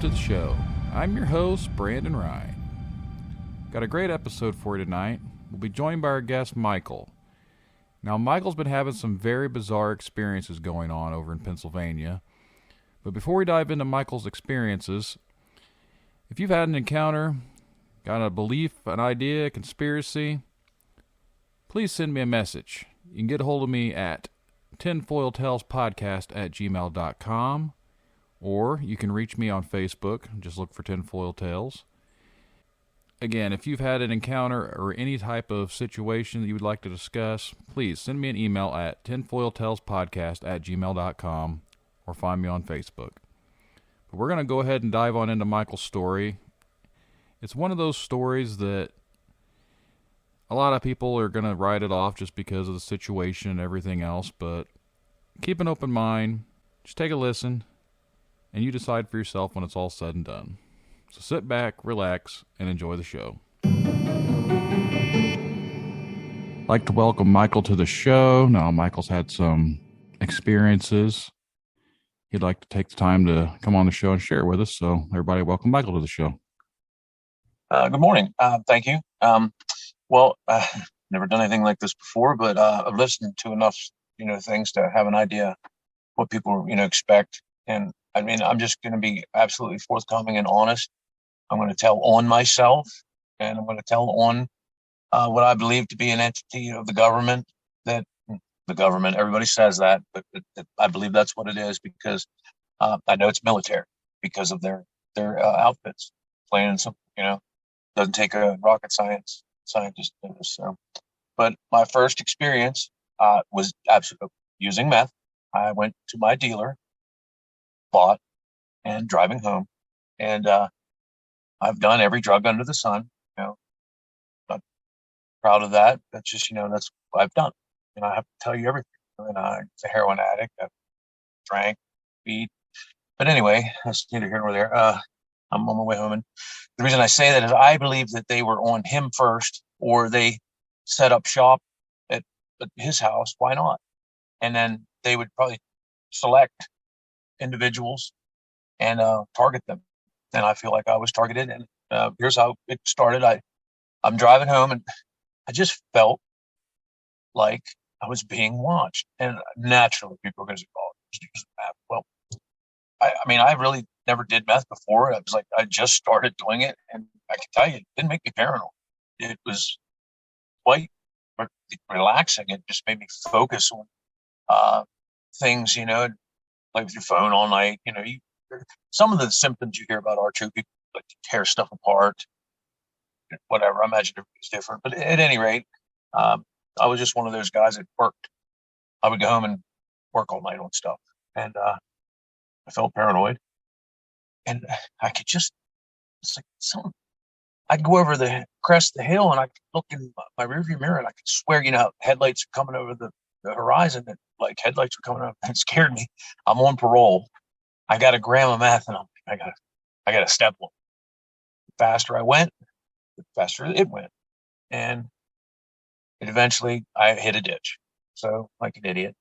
to the show. I'm your host, Brandon Rye. Got a great episode for you tonight. We'll be joined by our guest, Michael. Now, Michael's been having some very bizarre experiences going on over in Pennsylvania. But before we dive into Michael's experiences, if you've had an encounter, got a belief, an idea, a conspiracy, please send me a message. You can get a hold of me at tinfoiltalespodcast@gmail.com, or you can reach me on Facebook. Just look for Tinfoil Tales. Again, if you've had an encounter or any type of situation that you would like to discuss, please send me an email at tinfoiltalespodcast@gmail.com or find me on Facebook. But we're going to go ahead and dive on into Michael's story. It's one of those stories that a lot of people are going to write it off just because of the situation and everything else, but keep an open mind, just take a listen, and you decide for yourself when it's all said and done. So sit back, relax, and enjoy the show. I'd like to welcome Michael to the show. Now, Michael's had some experiences. He'd like to take the time to come on the show and share with us. So everybody, welcome Michael to the show. Good morning. Thank you. Never done anything like this before, but I've listened to enough, things to have an idea what people, expect. And I mean, I'm just going to be absolutely forthcoming and honest. I'm going to tell on myself, and I'm going to tell on what I believe to be an entity of the government. That the government, everybody says that, but I believe that's what it is because I know it's military because of their outfits. Plain and simple, doesn't take a rocket scientist to do this. So, but my first experience was absolutely using meth. I went to my dealer, bought, and driving home, and I've done every drug under the sun. I'm proud of that. That's just that's what I've done. And I have to tell you everything. And I'm a heroin addict. I've drank, weed, but anyway, that's neither here nor there. I'm on my way home, and the reason I say that is I believe that they were on him first, or they set up shop at his house. Why not? And then they would probably select individuals and target them. And I feel like I was targeted. And here's how it started. I'm driving home, and I just felt like I was being watched. And naturally, people are going to say, "Oh, just use meth." Well, I mean, I really never did meth before. I was like, I just started doing it, and I can tell you, it didn't make me paranoid. It was quite relaxing. It just made me focus on things, like with your phone all night. Some of the symptoms you hear about are true. People like to tear stuff apart, whatever. I imagine everybody's different, but at any rate, I was just one of those guys that worked. I would go home and work all night on stuff, and I felt paranoid, and I could just, it's like something. I'd go over the crest of the hill, and I could look in my rearview mirror, and I could swear, headlights are coming over the horizon, and like headlights were coming up. It scared me. I'm on parole. I got a gram of meth, and I got a step on. The faster I went, the faster it went, and eventually I hit a ditch. So like an idiot,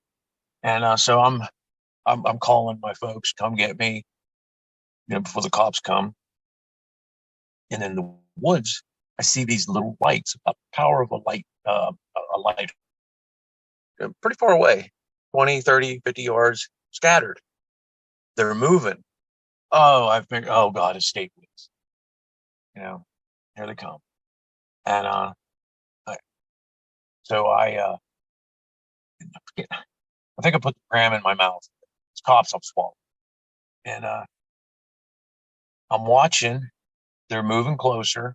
and so I'm calling my folks, come get me, before the cops come. And in the woods, I see these little lights, about the power of a light, pretty far away, 20, 30, 50 yards, scattered. They're moving. Oh, I figured, oh God, it's state police. Here they come. And I think I put the cram in my mouth. It's cops I've swallowed. And I'm watching. They're moving closer.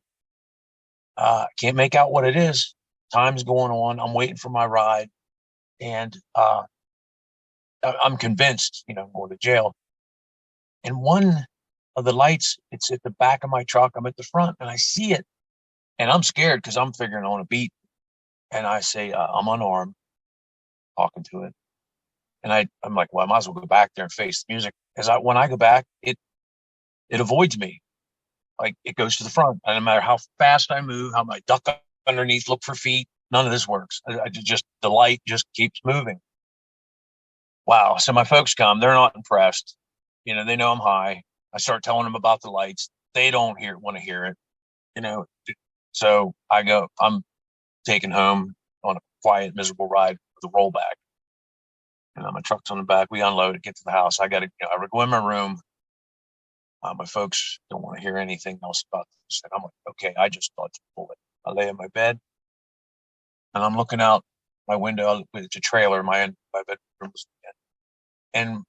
Can't make out what it is. Time's going on. I'm waiting for my ride. And I'm convinced, I'm going to jail. And one of the lights, it's at the back of my truck. I'm at the front, and I see it. And I'm scared because I'm figuring I want to beat. And I say, I'm unarmed, talking to it. And I'm like, well, I might as well go back there and face the music. Because when I go back, it avoids me. Like, it goes to the front. And no matter how fast I move, how I duck underneath, look for feet, none of this works. The light just keeps moving. Wow. So my folks come. They're not impressed. They know I'm high. I start telling them about the lights. They don't want to hear it, you know. So I'm taken home on a quiet, miserable ride with a rollback. My truck's on the back. We unload it, get to the house. I go in my room. My folks don't want to hear anything else about this. And I'm like, okay, I just dodged a bullet. I lay in my bed and I'm looking out my window. It's a trailer. My bedroom. And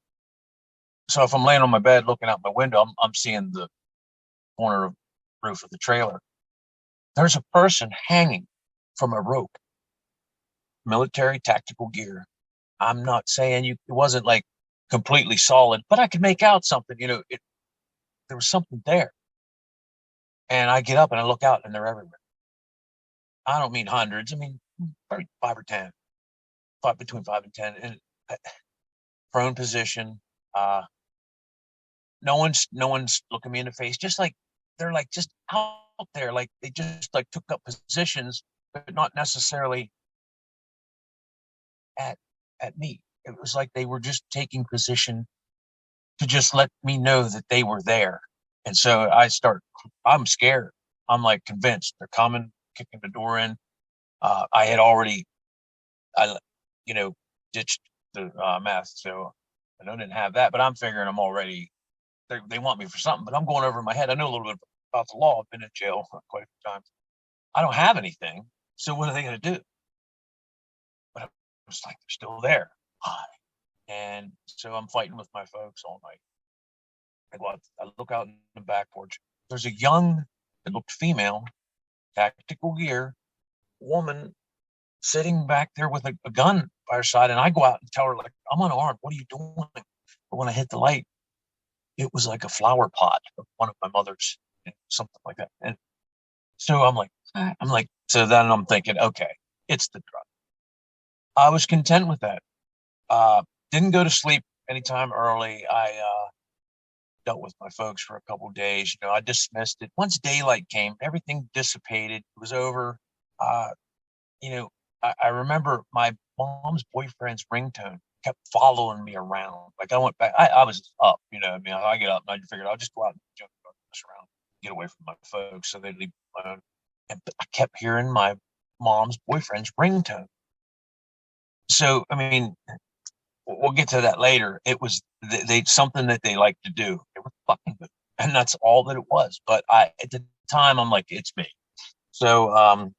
so if I'm laying on my bed looking out my window, I'm seeing the corner of the roof of the trailer. There's a person hanging from a rope, military tactical gear. I'm not saying it wasn't like completely solid, but I could make out something, there was something there. And I get up and I look out and they're everywhere. I don't mean hundreds. I mean, probably 5 or 10, between 5 and 10, and prone position. No one's looking me in the face. Just like they're like just out there, like they just like took up positions, but not necessarily at me. It was like they were just taking position to just let me know that they were there. And so I'm scared. I'm like convinced they're coming, kicking the door in. I had already, ditched the meth, so I didn't have that. But I'm figuring I'm already. They want me for something, but I'm going over in my head. I know a little bit about the law. I've been in jail quite a few times. I don't have anything, so what are they going to do? But I was like, they're still there. And so I'm fighting with my folks all night. I look out in the back porch. There's a young, it looked female, tactical gear woman sitting back there with a gun by her side. And I go out and tell her, like, I'm unarmed. What are you doing? But when I hit the light, it was like a flower pot of one of my mother's, something like that. And so so then I'm thinking, okay, it's the drug. I was content with that. Didn't go to sleep anytime early. I dealt with my folks for a couple of days. I dismissed it. Once daylight came, everything dissipated. It was over. Uh, I remember my mom's boyfriend's ringtone kept following me around. Like I went back, I was up, I get up and I figured I'll just go out and jump around, get away from my folks so they'd leave me alone. And I kept hearing my mom's boyfriend's ringtone. So, I mean, we'll get to that later. It was something that they like to do. They were fucking good. And that's all that it was. But at the time, I'm like, it's me. So,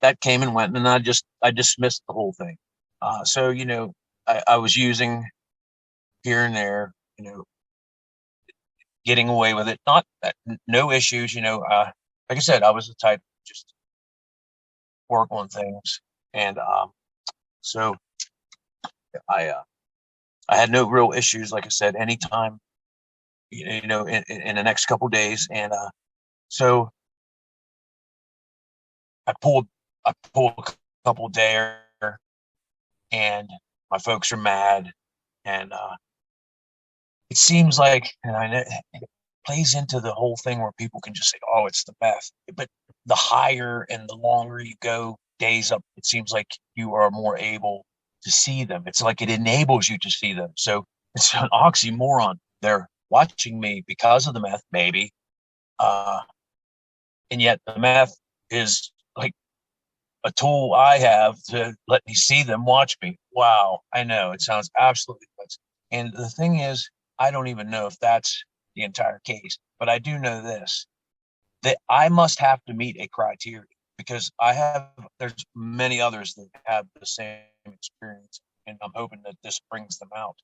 that came and went, and I dismissed the whole thing. So I was using here and there, getting away with it, not no issues. Like I said, I was the type to just work on things, and so I had no real issues. Like I said, anytime, in the next couple of days, and so I pulled a couple there, and my folks are mad, and it seems like, and I know it plays into the whole thing where people can just say, "Oh, it's the meth," but the higher and the longer you go, days up, it seems like you are more able to see them. It's like it enables you to see them. So it's an oxymoron. They're watching me because of the meth, maybe, and yet the meth is like a tool I have to let me see them watch me. Wow. I know it sounds absolutely nuts. And the thing is, I don't even know if that's the entire case, but I do know this, that I must have to meet a criteria because there's many others that have the same experience, and I'm hoping that this brings them out.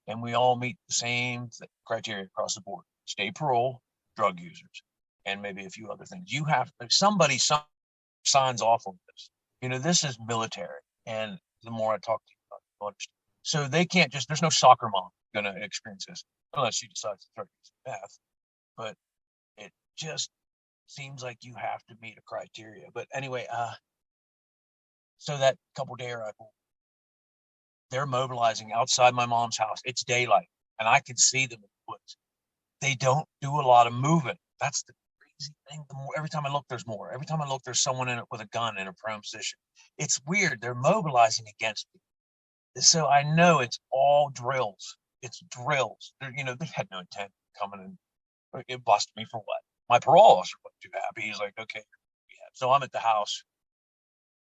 And we all meet the same criteria across the board: state parole, drug users, and maybe a few other things. Somebody signs off on this. This is military, and the more I talk to you about it, so they can't there's no soccer mom going to experience this unless she decides to start using meth. But it just seems like you have to meet a criteria. But anyway, so that couple day arrival, they're mobilizing outside my mom's house. It's daylight, and I can see them in the woods. They don't do a lot of moving. That's the crazy thing. Every time I look, there's more. Every time I look, there's someone in it with a gun in a prone position. It's weird. They're mobilizing against me. So I know it's all drills. it's drills. They had no intent of coming and it busted me for what? My parole officer wasn't too happy. He's like, okay, so I'm at the house.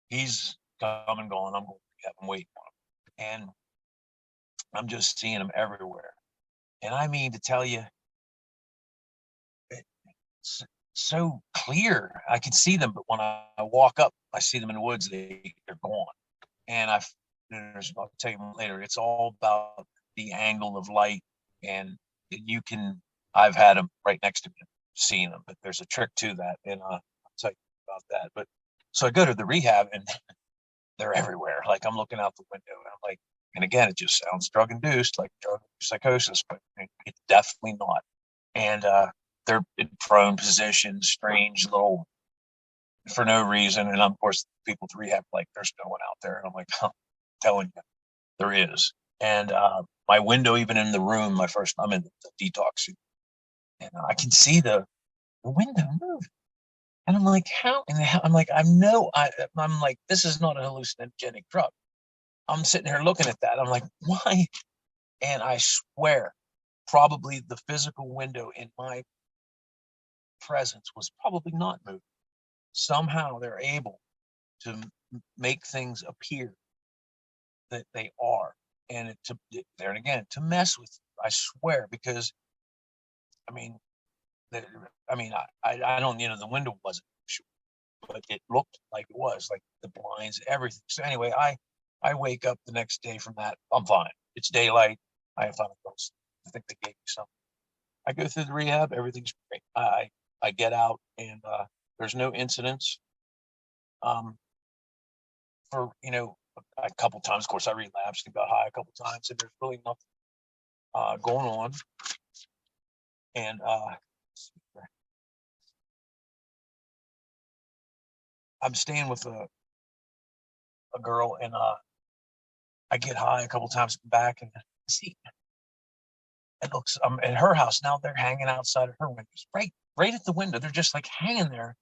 He's coming, going. I'm going to rehab. I'm waiting on him, and I'm just seeing him everywhere. And I mean to tell you, it's so clear. I can see them, but when I walk up, I see them in the woods. They're gone. And I'll tell you later. It's all about the angle of light, and I've had them right next to me, seeing them, but there's a trick to that, and I'll tell you about that. But so I go to the rehab, and they're everywhere. Like I'm looking out the window, and I'm like, and again, it just sounds drug-induced, like drug psychosis, but it's definitely not. And they're in prone positions, strange little, for no reason. And of course, people to rehab, like, there's no one out there. And I'm like, I'm telling you, there is. And my window, even in the room, I'm in the detox, and I can see the window move. And I'm like, how in the hell? I'm like, I'm like, this is not a hallucinogenic drug. I'm sitting here looking at that. I'm like, why? And I swear, probably the physical window in my presence was probably not moving. Somehow they're able to make things appear that they are. And there and again, to mess with you, I swear, because I mean, I don't, the window wasn't sure, but it looked like it was, like the blinds, everything. So anyway, I wake up the next day from that. I'm fine. It's daylight. I finally go to sleep. I think they gave me something. I go through the rehab. Everything's great. I get out, and there's no incidents. For a couple times, of course, I relapsed and got high a couple times, and there's really nothing going on. And I'm staying with a girl, and I get high a couple times back, and see, it looks at her house now. They're hanging outside of her windows, right at the window. They're just like hanging there,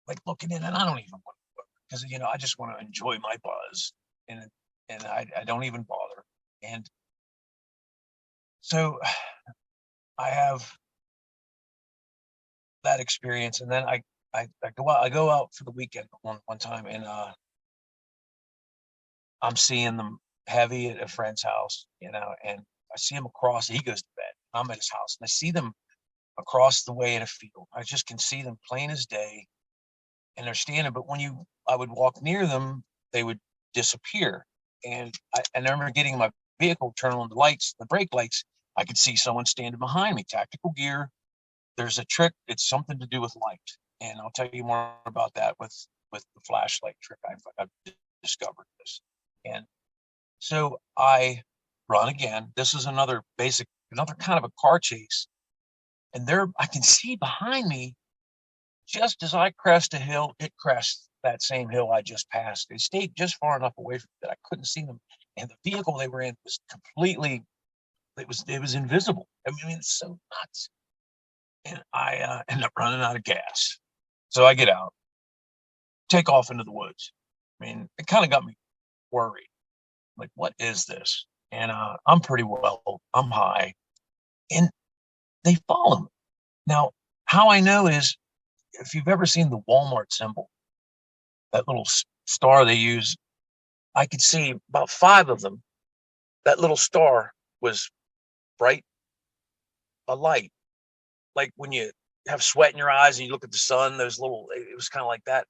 like looking in, and I don't even want to look, because I just want to enjoy my buzz, and I don't even bother. And so I have that experience, and then I go out for the weekend one time, and I'm seeing them heavy at a friend's house, and I see him across. He goes to bed. I'm at his house, and I see them across the way in a field. I just can see them plain as day, and they're standing. But when I would walk near them, they would disappear. And I remember getting in my vehicle, turn on the lights, the brake lights. I could see someone standing behind me, tactical gear. There's a trick. It's something to do with light, and I'll tell you more about that with the flashlight trick. I've discovered this, and so I run again. This is another kind of a car chase, and I can see behind me, just as I crest a hill, it crests that same hill I just passed. They stayed just far enough away from me that I couldn't see them, and the vehicle they were in was completely. It was invisible. I mean, it's so nuts. And I end up running out of gas. So I get out, take off into the woods. I mean, it kind of got me worried. Like, what is this? And I'm pretty well, I'm high. And they follow me. Now, how I know is, if you've ever seen the Walmart symbol, that little star they use, I could see about 5 of them. That little star was bright, a light. Like when you have sweat in your eyes and you look at the sun, it was kind of like that.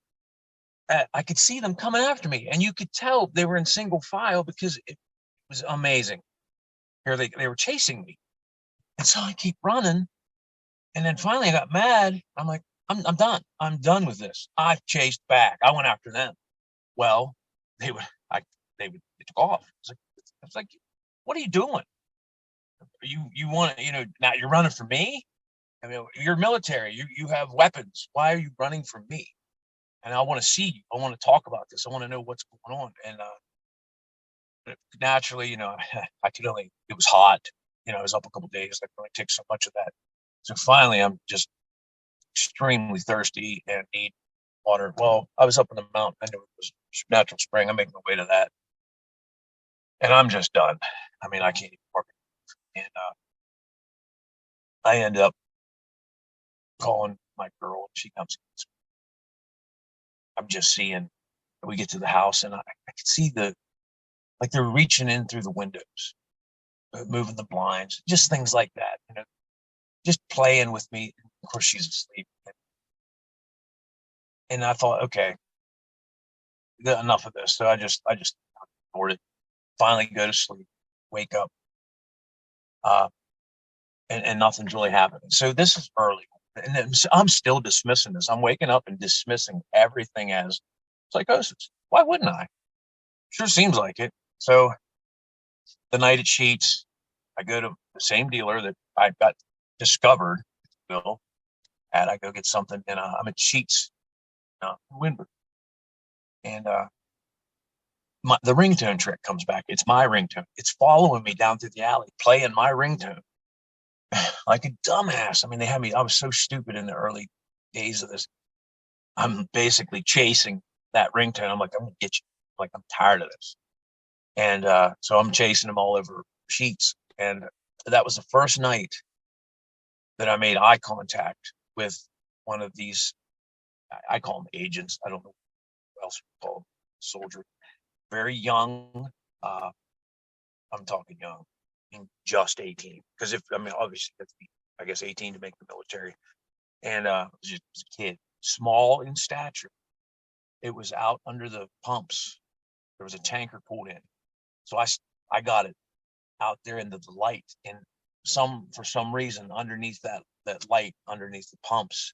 I could see them coming after me, and you could tell they were in single file, because it was amazing. Here they were chasing me, and so I keep running, and then finally I got mad. I'm like, I'm done. I'm done with this. I've chased back. I went after them. Well, they took off. I was like, what are you doing? You want to, now you're running from me? I mean, you're military. You have weapons. Why are you running from me? And I want to see you. I want to talk about this. I want to know what's going on. And naturally, it was hot. I was up a couple of days. I could only take so much of that. So finally, I'm just extremely thirsty and need water. Well, I was up in the mountain. I knew it was a natural spring. I'm making my way to that. And I'm just done. I mean, I can't even park it. And I end up calling my girl, and she comes. I'm just seeing. We get to the house, and I could see like they're reaching in through the windows, moving the blinds, just things like that. Just playing with me. Of course, she's asleep, and I thought, okay, enough of this. So I just ignored it. Finally, go to sleep, wake up, uh, and nothing's really happening. So this is early, and then I'm still dismissing this. I'm waking up and dismissing everything as psychosis. Why wouldn't I? Sure seems like it. So the night at Sheets, I go to the same dealer that I got discovered. Bill, I go get something, and I'm at Sheets, in Windward, and the ringtone trick comes back. It's my ringtone. It's following me down through the alley, playing my ringtone like a dumbass. I mean, they had me. I was so stupid in the early days of this. I'm basically chasing that ringtone. I'm like, I'm gonna get you. Like, I'm tired of this. And so I'm chasing them all over Sheets. And that was the first night that I made eye contact with one of these. I call them agents. I don't know what else we call them. Soldier. Very young. I'm talking young, just 18. Because obviously, I guess 18 to make the military. And just a kid, small in stature. It was out under the pumps. There was a tanker pulled in. So I got it out there into the light. And for some reason, underneath that light, underneath the pumps,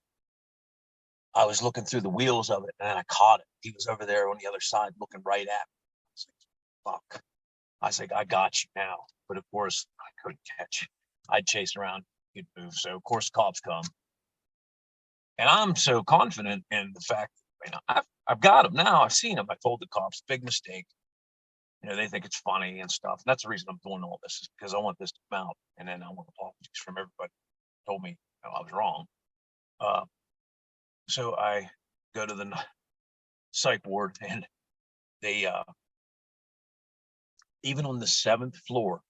I was looking through the wheels of it, and I caught it. He was over there on the other side looking right at me. I was like, fuck. I was like, I got you now. But of course, I couldn't catch it. I'd chase around, he'd move. So, of course, cops come. And I'm so confident in the fact that, I've got him now. I've seen him. I told the cops, big mistake. They think it's funny and stuff. And that's the reason I'm doing all this, is because I want this to come out. And then I want apologies from everybody who told me I was wrong. So I go to the psych ward, and they, even on the 7th floor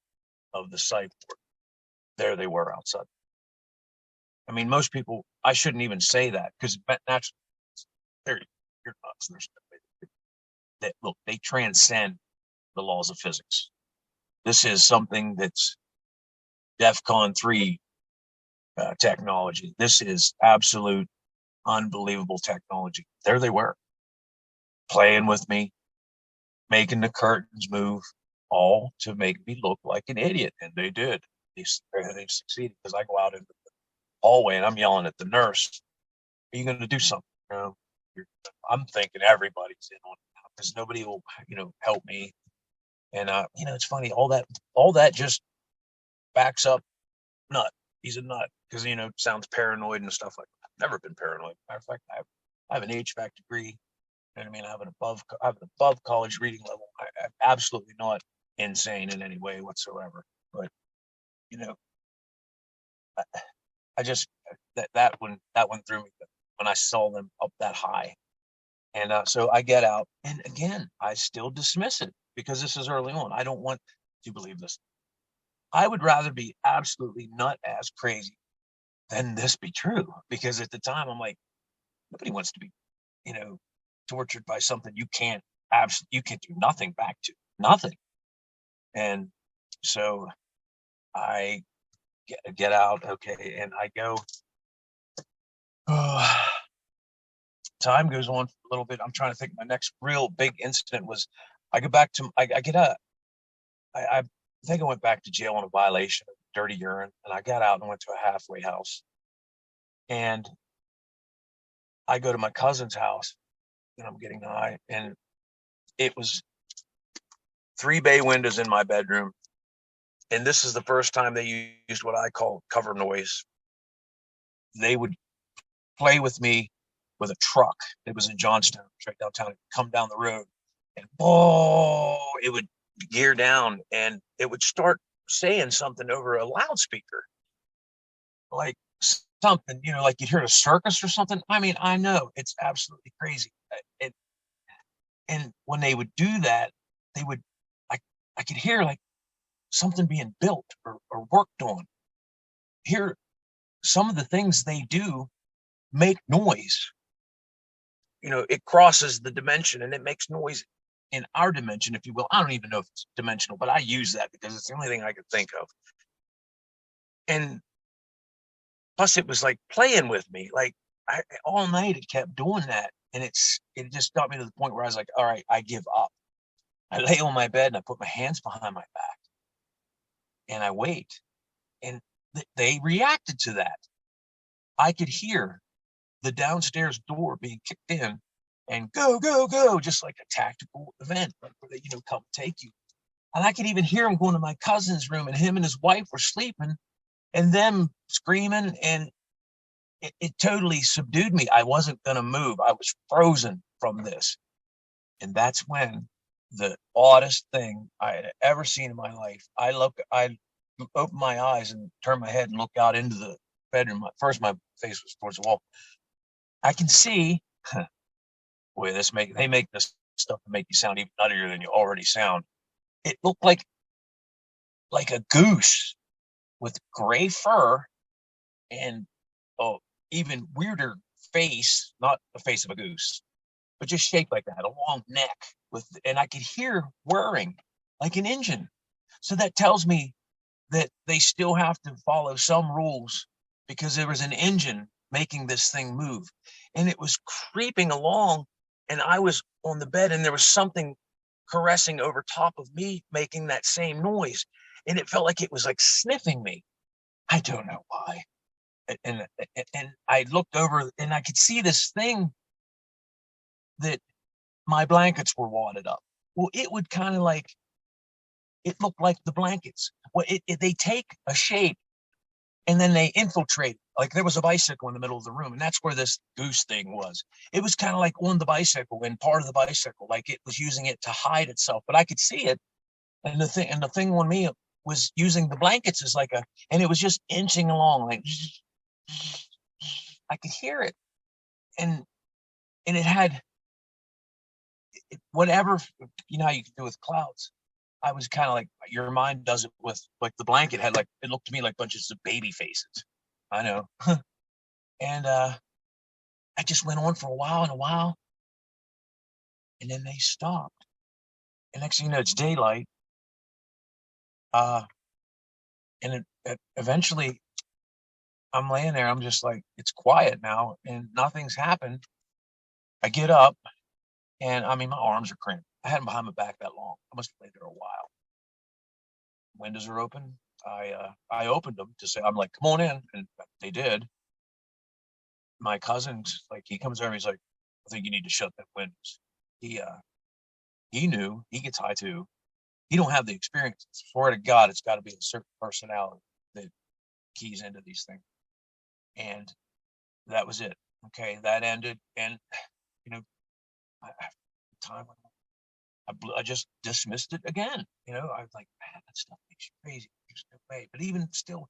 of the psych ward, there they were outside. I mean, most people, I shouldn't even say that, because naturally, you're nuts. There's no way look, they transcend the laws of physics. This is something that's DEFCON 3 technology. This is absolute unbelievable technology. There they were, playing with me, making the curtains move, all to make me look like an idiot. And they did. They succeeded, because I go out into the hallway and I'm yelling at the nurse, "Are you going to do something?" I'm thinking everybody's in on it, because nobody will, help me. And it's funny, all that just backs up nut. He's a nut, because sounds paranoid and stuff like that. I've never been paranoid. Matter of fact, I have an HVAC degree. You know what I mean? I have an above college reading level. I'm absolutely not insane in any way whatsoever. But I just that one threw me when I saw them up that high. And so I get out, and again, I still dismiss it, because this is early on. I don't want to believe this. I would rather be absolutely nut ass crazy than this be true, because at the time I'm like, nobody wants to be, tortured by something you can't do nothing back to, nothing. And so I get out, okay, and I go. Time goes on for a little bit. I'm trying to think. My next real big incident was, I go back to, I get up. I think I went back to jail on a violation of dirty urine, and I got out and went to a halfway house. And I go to my cousin's house, and I'm getting high, and it was 3 bay windows in my bedroom. And this is the first time they used what I call cover noise. They would play with me with a truck. It was in Johnstown, right downtown. It would come down the road, and it would gear down, and it would start saying something over a loudspeaker, like something, like you'd hear a circus or something. I mean, I know it's absolutely crazy. And when they would do that, I could hear like something being built or worked on. Here, some of the things they do make noise. It crosses the dimension and it makes noise in our dimension, if you will. I don't even know if it's dimensional, but I use that because it's the only thing I could think of. And plus, it was like playing with me. Like all night, it kept doing that, and it just got me to the point where I was like, "All right, I give up." I lay on my bed and I put my hands behind my back, and I wait. And they reacted to that. I could hear the downstairs door being kicked in, and go, go, go, just like a tactical event, like where they, come take you. And I could even hear him going to my cousin's room, and him and his wife were sleeping, and them screaming, and it totally subdued me. I wasn't going to move. I was frozen from this. And that's when the oddest thing I had ever seen in my life, I opened my eyes and turned my head and looked out into the bedroom. First, my face was towards the wall. I can see, boy, they make this stuff to make you sound even nuttier than you already sound. It looked like a goose with gray fur and even weirder face, not the face of a goose, but just shaped like that, a long neck and I could hear whirring like an engine. So that tells me that they still have to follow some rules because there was an engine making this thing move, and it was creeping along, and I was on the bed, and there was something caressing over top of me, making that same noise, and it felt like it was like sniffing me. I don't know why. And I looked over and I could see this thing that my blankets were wadded up. Well, it would kind of like, it looked like the blankets. Well, they take a shape and then they infiltrate. Like there was a bicycle in the middle of the room, and that's where this goose thing was. It was kind of like on the bicycle and part of the bicycle, like it was using it to hide itself, but I could see it. And the thing on me was using the blankets as and it was just inching along, like I could hear it. And it had whatever, how you can do with clouds. I was kind of like, your mind does it with like the blanket had it looked to me like bunches of baby faces. I know. And I just went on for a while, and then they stopped. And next thing you know, it's daylight. And eventually I'm laying there. I'm just like, it's quiet now and nothing's happened. I get up and my arms are cramped. I had them behind my back that long. I must have laid there a while. Windows are open. I opened them to say, I'm like, come on in. And they did. My cousin's like, he comes over, he's like, I think you need to shut that windows. He knew, he gets high too. He don't have the experience. Swear to God, it's got to be a certain personality that keys into these things. And that was it. Okay, that ended. And I just dismissed it again. I was like, man, that stuff makes you crazy. There's no way. But even still,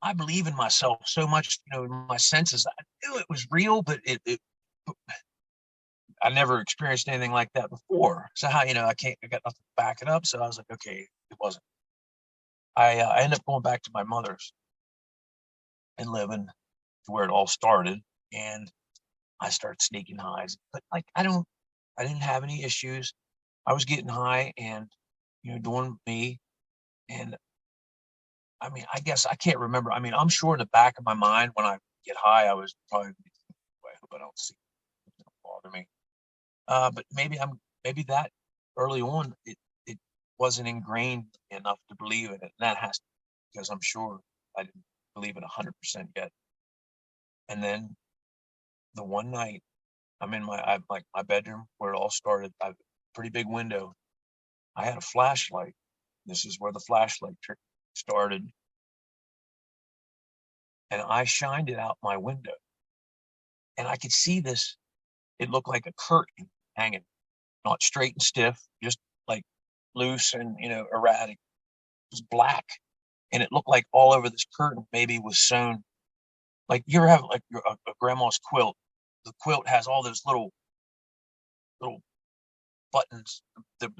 I believe in myself so much, in my senses. I knew it was real, but I never experienced anything like that before. So I got nothing to back it up. So I was like, okay, it wasn't. I ended up going back to my mother's and living to where it all started. And I started sneaking highs, but I didn't have any issues. I was getting high and, doing me. And I guess I can't remember. I'm sure in the back of my mind when I get high, I was probably, I hope I don't see it don't bother me. But maybe that early on, it wasn't ingrained enough to believe in it. And that has to, because I'm sure I didn't believe it 100% yet. And then the one night I'm in my bedroom where it all started. I have a pretty big window. I had a flashlight. This is where the flashlight trick started. And I shined it out my window. And I could see this. It looked like a curtain hanging, not straight and stiff, just like loose and, erratic. It was black. And it looked like all over this curtain maybe was sewn. Like you ever have like a grandma's quilt. The quilt has all those little buttons.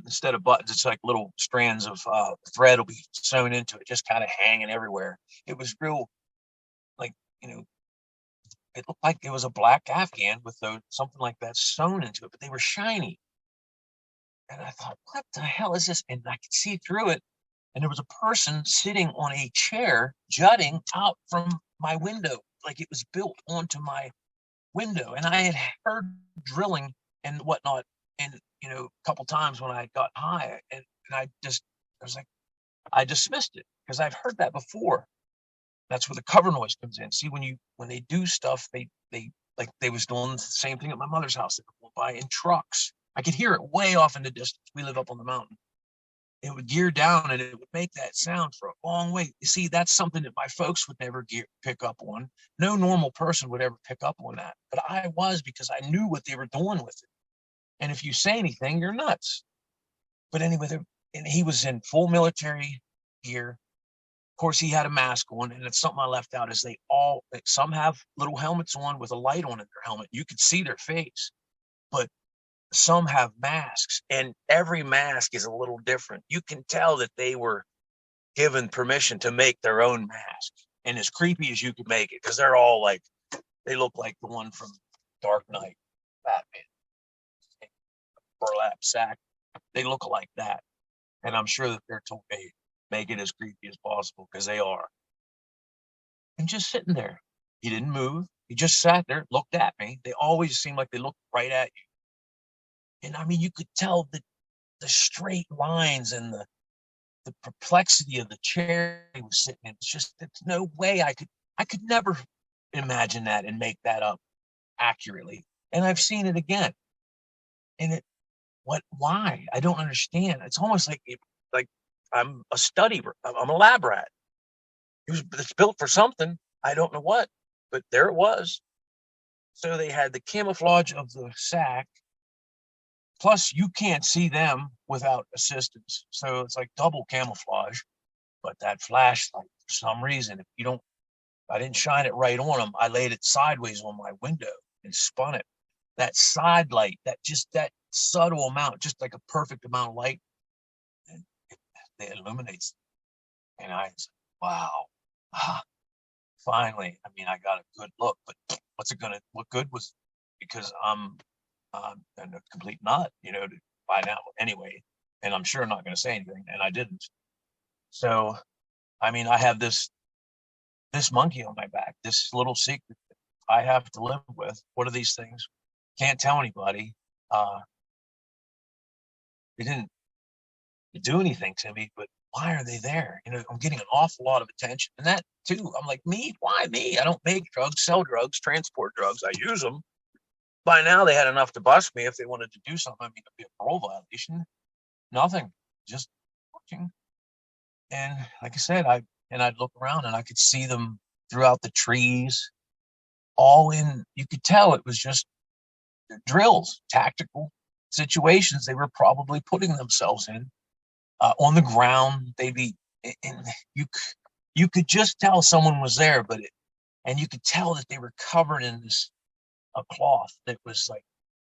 Instead of buttons, it's like little strands of thread will be sewn into it, just kind of hanging everywhere. It was real, like, you know, it looked like it was a black Afghan with something like that sewn into it, but they were shiny. And I thought, what the hell is this? And I could see through it. And there was a person sitting on a chair jutting out from my window, like it was built onto my window. And I had heard drilling and whatnot, and a couple times when I got high, and I was like, I dismissed it because I've heard that before. That's where the cover noise comes in. See, when they do stuff, they like they was doing the same thing at my mother's house. They would go by in trucks. I could hear it way off in the distance. We live up on the mountain. It would gear down and it would make that sound for a long way. You see, that's something that my folks would never pick up on. No normal person would ever pick up on that. But I was, because I knew what they were doing with it. And if you say anything, you're nuts. But anyway, and he was in full military gear. Of course, he had a mask on, and it's something I left out is some have little helmets on with a light on in their helmet. You could see their face, but some have masks, and every mask is a little different. You can tell that they were given permission to make their own mask, and as creepy as you could make it, because they're all like, they look like the one from Dark Knight, Batman, burlap sack. They look like that, and I'm sure that they're told they make it as creepy as possible, because they are. And just sitting there, he didn't move. He just sat there, looked at me. They always seem like they look right at you. And I mean, you could tell the straight lines and the perplexity of the chair he was sitting in. It's just, there's no way I could never imagine that and make that up accurately. And I've seen it again. And why? I don't understand. It's almost like I'm I'm a lab rat. It's built for something. I don't know what, but there it was. So they had the camouflage of the sack. Plus, you can't see them without assistance. So it's like double camouflage. But that flashlight, for some reason, I didn't shine it right on them. I laid it sideways on my window and spun it. That side light, that subtle amount, just like a perfect amount of light, and it illuminates. And I said, wow, finally. I mean, I got a good look, but what's it gonna look good was because I'm a complete nut, by now anyway, and I'm sure not going to say anything, and I didn't. So, I mean, I have this monkey on my back, this little secret that I have to live with. What are these things? Can't tell anybody. They didn't do anything to me, but why are they there? I'm getting an awful lot of attention, and that too. I'm like, me? Why me? I don't make drugs, sell drugs, transport drugs. I use them. By now, they had enough to bust me if they wanted to do something. I mean, it'd be a parole violation. Nothing, just working. And like I said, I'd look around and I could see them throughout the trees, you could tell it was just drills, tactical situations they were probably putting themselves in. On the ground, and you could just tell someone was there, and you could tell that they were covered in a cloth that was like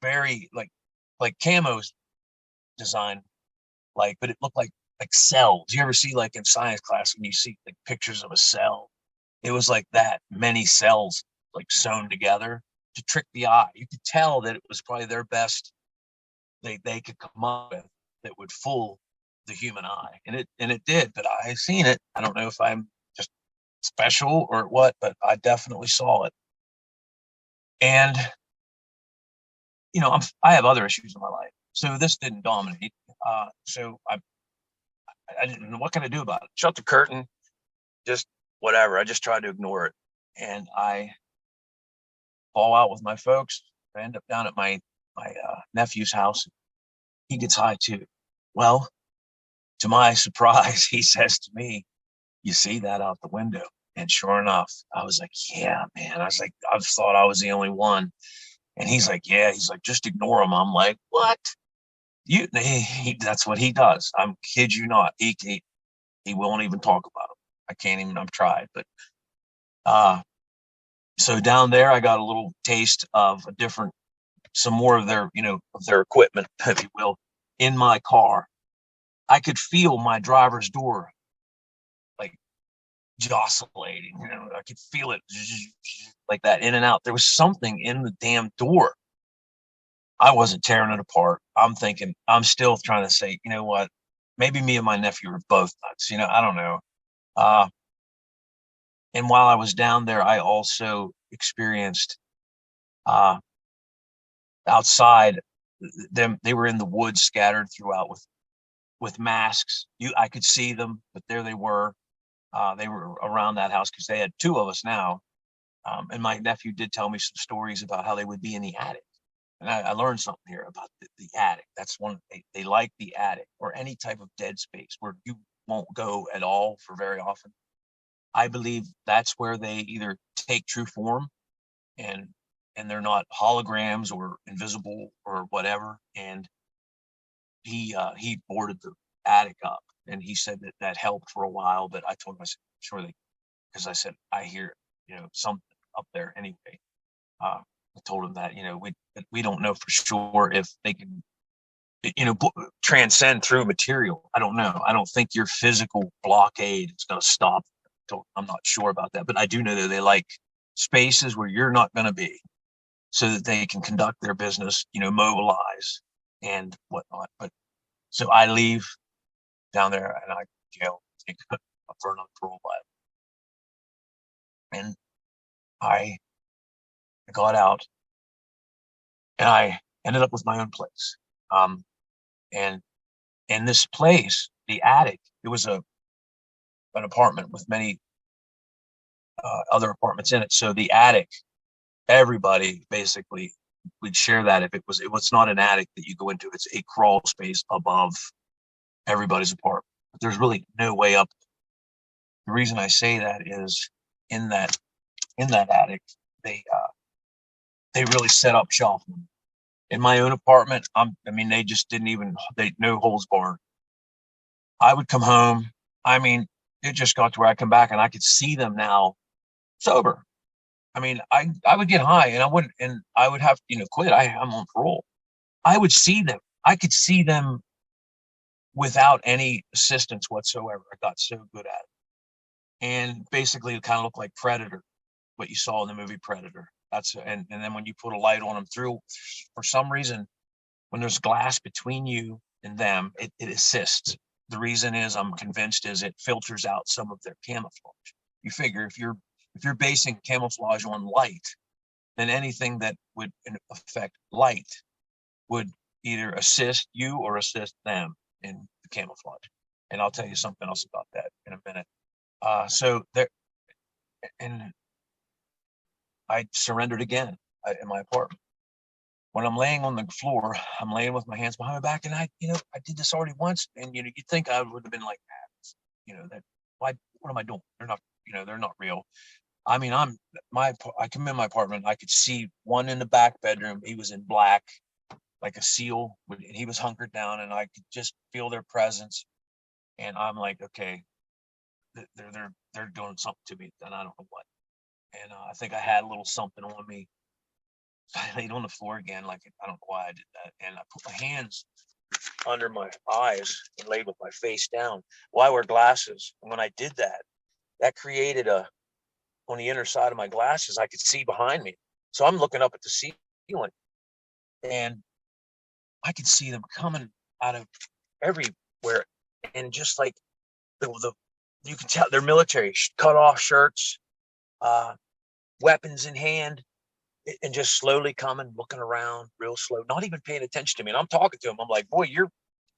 very like camo's design, but it looked like cells. You ever see like in science class when you see like pictures of a cell? It was like that, many cells like sewn together to trick the eye. You could tell that it was probably their best they could come up with that would fool the human eye, and it did. But I seen it. I don't know if I'm just special or what, but I definitely saw it. And I have other issues in my life, so this didn't dominate. So I didn't know, what can I do about it? Shut the curtain, just whatever. I just tried to ignore it, and I fall out with my folks. I end up down at my nephew's house. He gets high too. Well, to my surprise, he says to me, "You see that out the window?" And sure enough, I was like, "Yeah, man." I was like, I thought I was the only one. And he's like, "Yeah." He's like, "Just ignore him." I'm like, "What?" That's what he does. I'm kid you not. He won't even talk about him. I can't even. I've tried, but so down there, I got a little taste of some more of their, of their equipment, if you will. in my car. I could feel my driver's door like jostling, I could feel it like that in and out. There was something in the damn door. I wasn't tearing it apart. I'm thinking, I'm still trying to say, you know what? Maybe me and my nephew were both nuts. I don't know. Uh, and while I was down there, I also experienced uh, outside them. They were in the woods, scattered throughout with masks. I could see them, but there they were. They were around that house because they had two of us now. And my nephew did tell me some stories about how they would be in the attic. And I learned something here about the attic. That's one, they like the attic or any type of dead space where you won't go at all for very often. I believe that's where they either take true form and they're not holograms or invisible or whatever. And he boarded the attic up, and he said that helped for a while. But I told him, I said, sure they, because I said I hear something up there anyway. I told him that we don't know for sure if they can transcend through material. I don't know. I don't think your physical blockade is going to stop. I'm not sure about that, but I do know that they like spaces where you're not going to be, so that they can conduct their business, mobilize and whatnot. But so I leave down there and I jail, take a for another parole violation. And I got out and I ended up with my own place. And in this place, the attic, it was an apartment with many other apartments in it. So the attic, everybody basically would share that. If it was not an attic that you go into, it's a crawl space above everybody's apartment. But there's really no way up. The reason I say that is in that attic, they really set up shop. In my own apartment, they just didn't even, no holds barred. I would come home. It just got to where I come back and I could see them now sober. I would get high and I would have quit. I'm on parole. I would see them. I could see them without any assistance whatsoever. I got so good at it. And basically it kind of looked like Predator, what you saw in the movie Predator. And then when you put a light on them through, for some reason, when there's glass between you and them, it assists. The reason is, I'm convinced, is it filters out some of their camouflage. You figure if you're basing camouflage on light, then anything that would affect light would either assist you or assist them in the camouflage. And I'll tell you something else about that in a minute. So there, and I surrendered again in my apartment. When I'm laying on the floor, I'm laying with my hands behind my back, and I did this already once, and you'd think I would have been like that, what am I doing? They're not real. I come in my apartment, I could see one in the back bedroom. He was in black, like a seal, and he was hunkered down, and I could just feel their presence. And I'm like, okay, they're doing something to me, and I don't know what. And I think I had a little something on me. I laid on the floor again, like I don't know why I did that, and I put my hands under my eyes and laid with my face down. Well, I wear glasses, and when I did that, that created on the inner side of my glasses, I could see behind me. So I'm looking up at the ceiling, and I could see them coming out of everywhere, and just like the you can tell they're military, cut off shirts, weapons in hand. And just slowly coming, looking around real slow, not even paying attention to me. And I'm talking to him. I'm like, boy,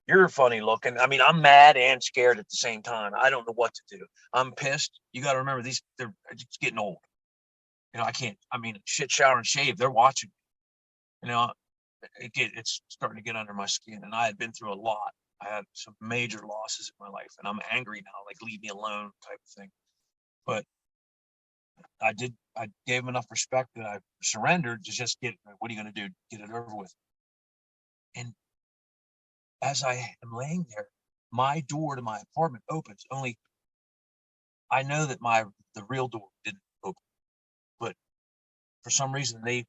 you're funny looking. I'm mad and scared at the same time. I don't know what to do. I'm pissed. You got to remember, they're just getting old. I can't, shit, shower and shave. They're watching me. It's starting to get under my skin. And I had been through a lot. I had some major losses in my life, and I'm angry now, like leave me alone type of thing. But I gave him enough respect that I surrendered to just what are you going to do? Get it over with. And as I am laying there, my door to my apartment opens. Only I know that the real door didn't open, but for some reason they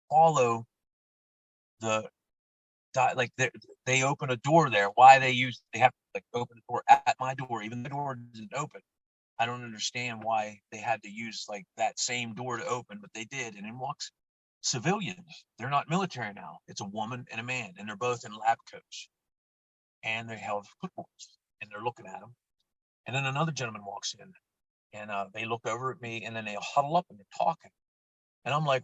follow the like they open a door there. Why they have to like open the door at my door, even the door didn't open. I don't understand why they had to use like that same door to open, but they did. And in walks civilians. They're not military now. It's a woman and a man, and they're both in lab coats, and they have clipboards, and they're looking at them. And then another gentleman walks in, and they look over at me, and then they huddle up and they're talking, and I'm like,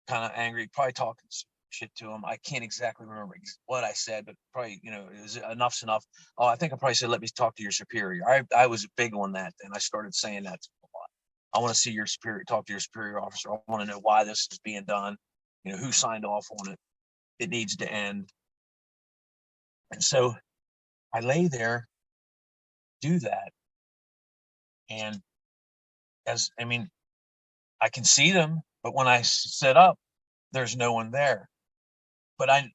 kind of angry, probably talking shit to him. I can't exactly remember what I said, but probably, enough's enough. Oh, I think I probably said, let me talk to your superior. I was big on that. And I started saying that to him a lot. I want to see your superior, talk to your superior officer. I want to know why this is being done. Who signed off on it. It needs to end. And so I lay there, do that. And I can see them, but when I sit up, there's no one there. But I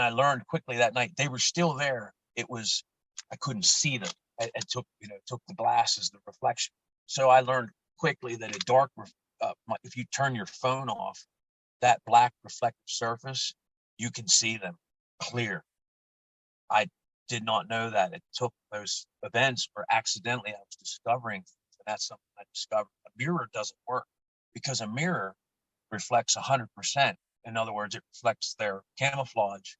learned quickly that night they were still there. I couldn't see them. It took the glasses, the reflection. So I learned quickly that if you turn your phone off, that black reflective surface, you can see them clear. I did not know that. It took those events where accidentally I was discovering things, and that's something I discovered. A mirror doesn't work because a mirror reflects 100%. In other words, it reflects their camouflage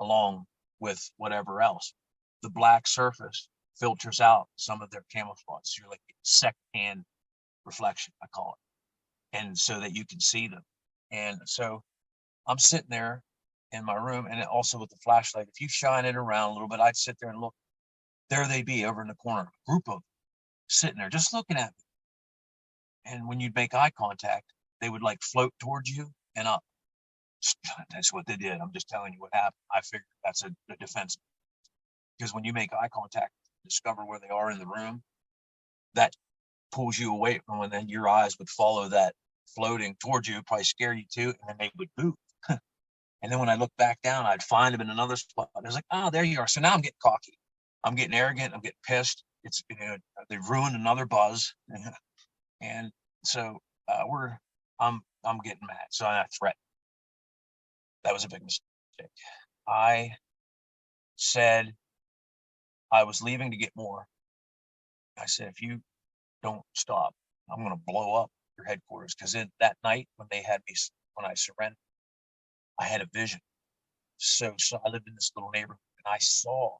along with whatever else. The black surface filters out some of their camouflage. So you're like secondhand reflection, I call it. And so that you can see them. And so I'm sitting there in my room, and also with the flashlight, if you shine it around a little bit, I'd sit there and look. There they be over in the corner, a group of them sitting there just looking at me. And when you'd make eye contact, they would like float towards you and up. That's what they did. I'm just telling you what happened. I figured that's a defense, because when you make eye contact, discover where they are in the room, that pulls you away from, and then your eyes would follow that floating towards you, probably scare you too, and then they would move. And then when I look back down, I'd find them in another spot. I was like, oh, there you are. So now I'm getting cocky. I'm getting arrogant. I'm getting pissed. It's they've ruined another buzz, and so I'm getting mad. So I threatened. That was a big mistake. I said I was leaving to get more. I said, if you don't stop, I'm going to blow up your headquarters. Because that night when I surrendered, I had a vision. So I lived in this little neighborhood, and I saw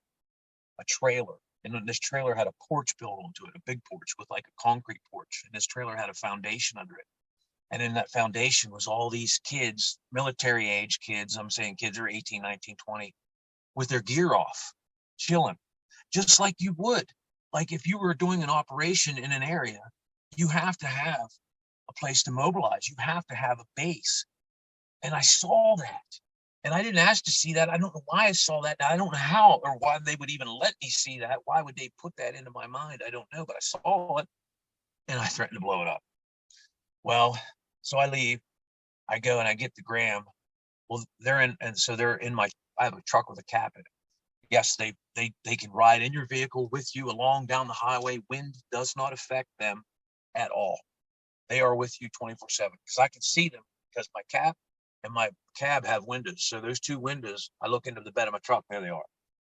a trailer. And then this trailer had a porch built onto it, a big porch with like a concrete porch. And this trailer had a foundation under it. And in that foundation was all these kids, military age kids. I'm saying kids are 18, 19, 20, with their gear off, chilling, just like you would. Like if you were doing an operation in an area, you have to have a place to mobilize. You have to have a base. And I saw that. And I didn't ask to see that. I don't know why I saw that. I don't know how or why they would even let me see that. Why would they put that into my mind? I don't know, but I saw it, and I threatened to blow it up. Well, so I leave. I go and I get the gram. Well, they're in my. I have a truck with a cap in it. Yes, they can ride in your vehicle with you along down the highway. Wind does not affect them at all. They are with you 24/7 because I can see them because my cap and my cab have windows. So those two windows, I look into the bed of my truck. There they are.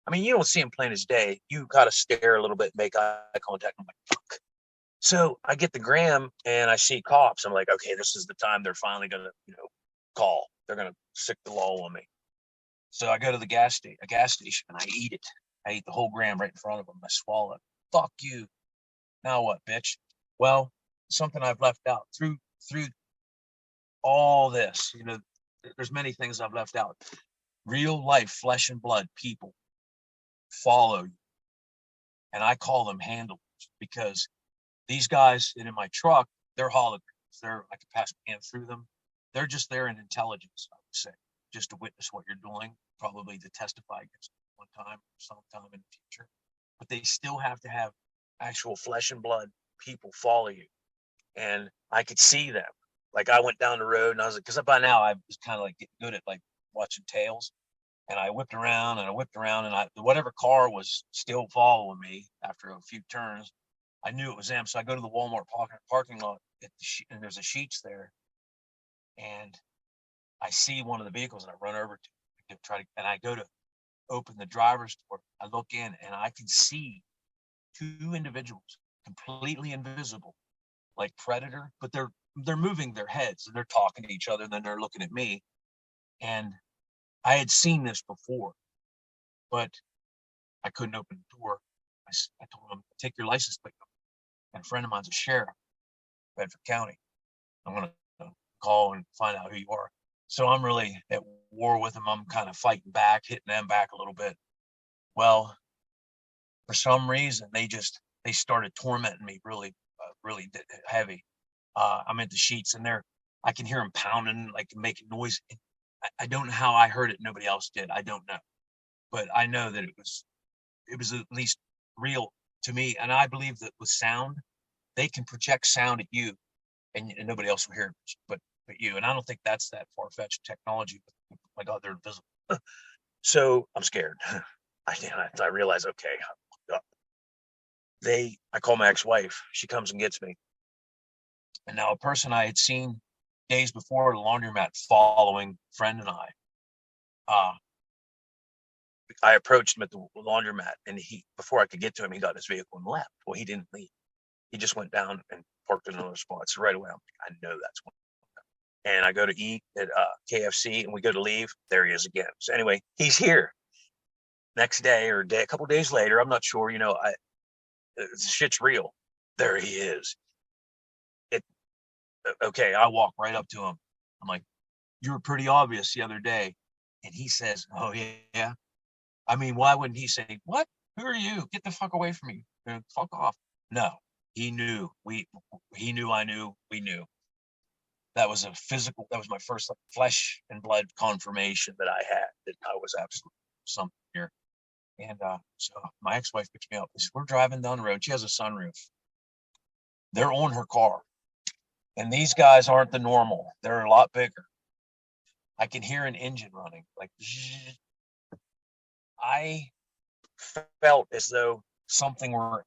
I mean, you don't see them plain as day. You got to stare a little bit, make eye contact. I'm like, fuck. So I get the gram and I see cops. I'm like, okay, this is the time they're finally going to, call. They're going to sick the law on me. So I go to a gas station and I eat it. I eat the whole gram right in front of them. I swallow it. Fuck you. Now what, bitch? Well, something I've left out through all this, there's many things I've left out. Real life, flesh and blood people follow you. And I call them handlers because these guys in my truck, they're holograms. I can pass my hand through them. They're just there in intelligence, I would say, just to witness what you're doing, probably to testify against one time or sometime in the future. But they still have to have actual flesh and blood people follow you. And I could see them. Like I went down the road and I was like, because by now I was kind of like getting good at like watching Tales. And I whipped around and whatever car was still following me after a few turns, I knew it was them. So I go to the Walmart parking lot and there's a Sheets there. And I see one of the vehicles and I run over to it. and I go to open the driver's door. I look in and I can see two individuals completely invisible, like Predator, but they're moving their heads and they're talking to each other, and then they're looking at me. And I had seen this before, but I couldn't open the door. I told them, take your license plate. And a friend of mine's a sheriff, Bedford County. I'm going to call and find out who you are. So I'm really at war with them. I'm kind of fighting back, hitting them back a little bit. Well, for some reason, they started tormenting me really heavy. I'm at the sheets, and I can hear them pounding, like making noise. I don't know how I heard it. Nobody else did. I don't know, but I know that it was at least real to me. And I believe that with sound, they can project sound at you, and nobody else will hear it but you. And I don't think that's that far-fetched technology. But my God, they're invisible. So I'm scared. I realize, okay, I call my ex-wife. She comes and gets me. And now a person I had seen days before at a laundromat following a friend and I approached him at the laundromat, and before I could get to him, he got in his vehicle and left. Well, he didn't leave. He just went down and parked in another spot. So right away, I'm like, I know that's one. And I go to eat at KFC, and we go to leave. There he is again. So anyway, he's here. Next day or a couple days later, I'm not sure. Shit's real. There he is. Okay, I walk right up to him. I'm like, you were pretty obvious the other day. And he says, oh, yeah. I mean, why wouldn't he say, what? Who are you? Get the fuck away from me. Fuck off. No, he knew. He knew I knew. We knew. That was my first flesh and blood confirmation that I had, that I was absolutely something here. And so my ex-wife picked me up. We're driving down the road. She has a sunroof. They're on her car. And these guys aren't the normal. They're a lot bigger. I can hear an engine running. Like, I felt as though something were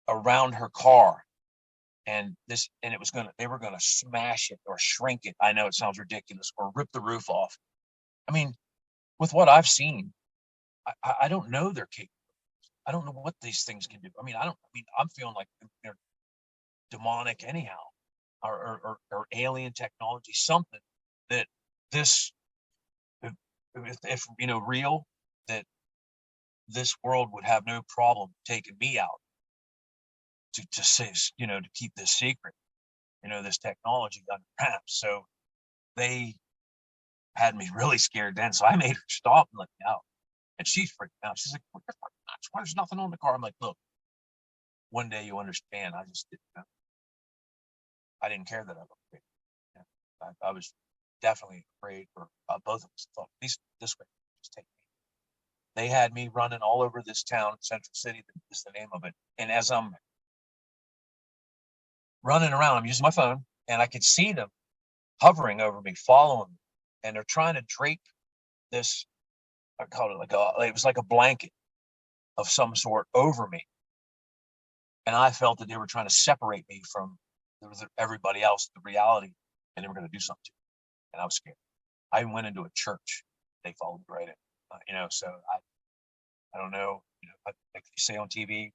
around her car, and they were gonna smash it or shrink it. I know it sounds ridiculous, or rip the roof off. I mean, with what I've seen, I don't know their capabilities. I don't know what these things can do. I'm feeling like they're demonic anyhow, or alien technology, something that this, if real, that this world would have no problem taking me out to say, to keep this secret, this technology under wraps. So they had me really scared then. So I made her stop and let me out. And she's freaking out. She's like, there's nothing on the car. I'm like, look, one day you understand. I just didn't know. I didn't care that I looked big. I was definitely afraid for both of us. Thought, at least this way, just take me. They had me running all over this town, Central City is the name of it. And as I'm running around, I'm using my phone, and I could see them hovering over me, following me. And they're trying to drape this, I called it it was like a blanket of some sort over me. And I felt that they were trying to separate me from everybody else, the reality, and they were going to do something to me. And I was scared. I went into a church. They followed me right in. So I don't know. Like you say on TV,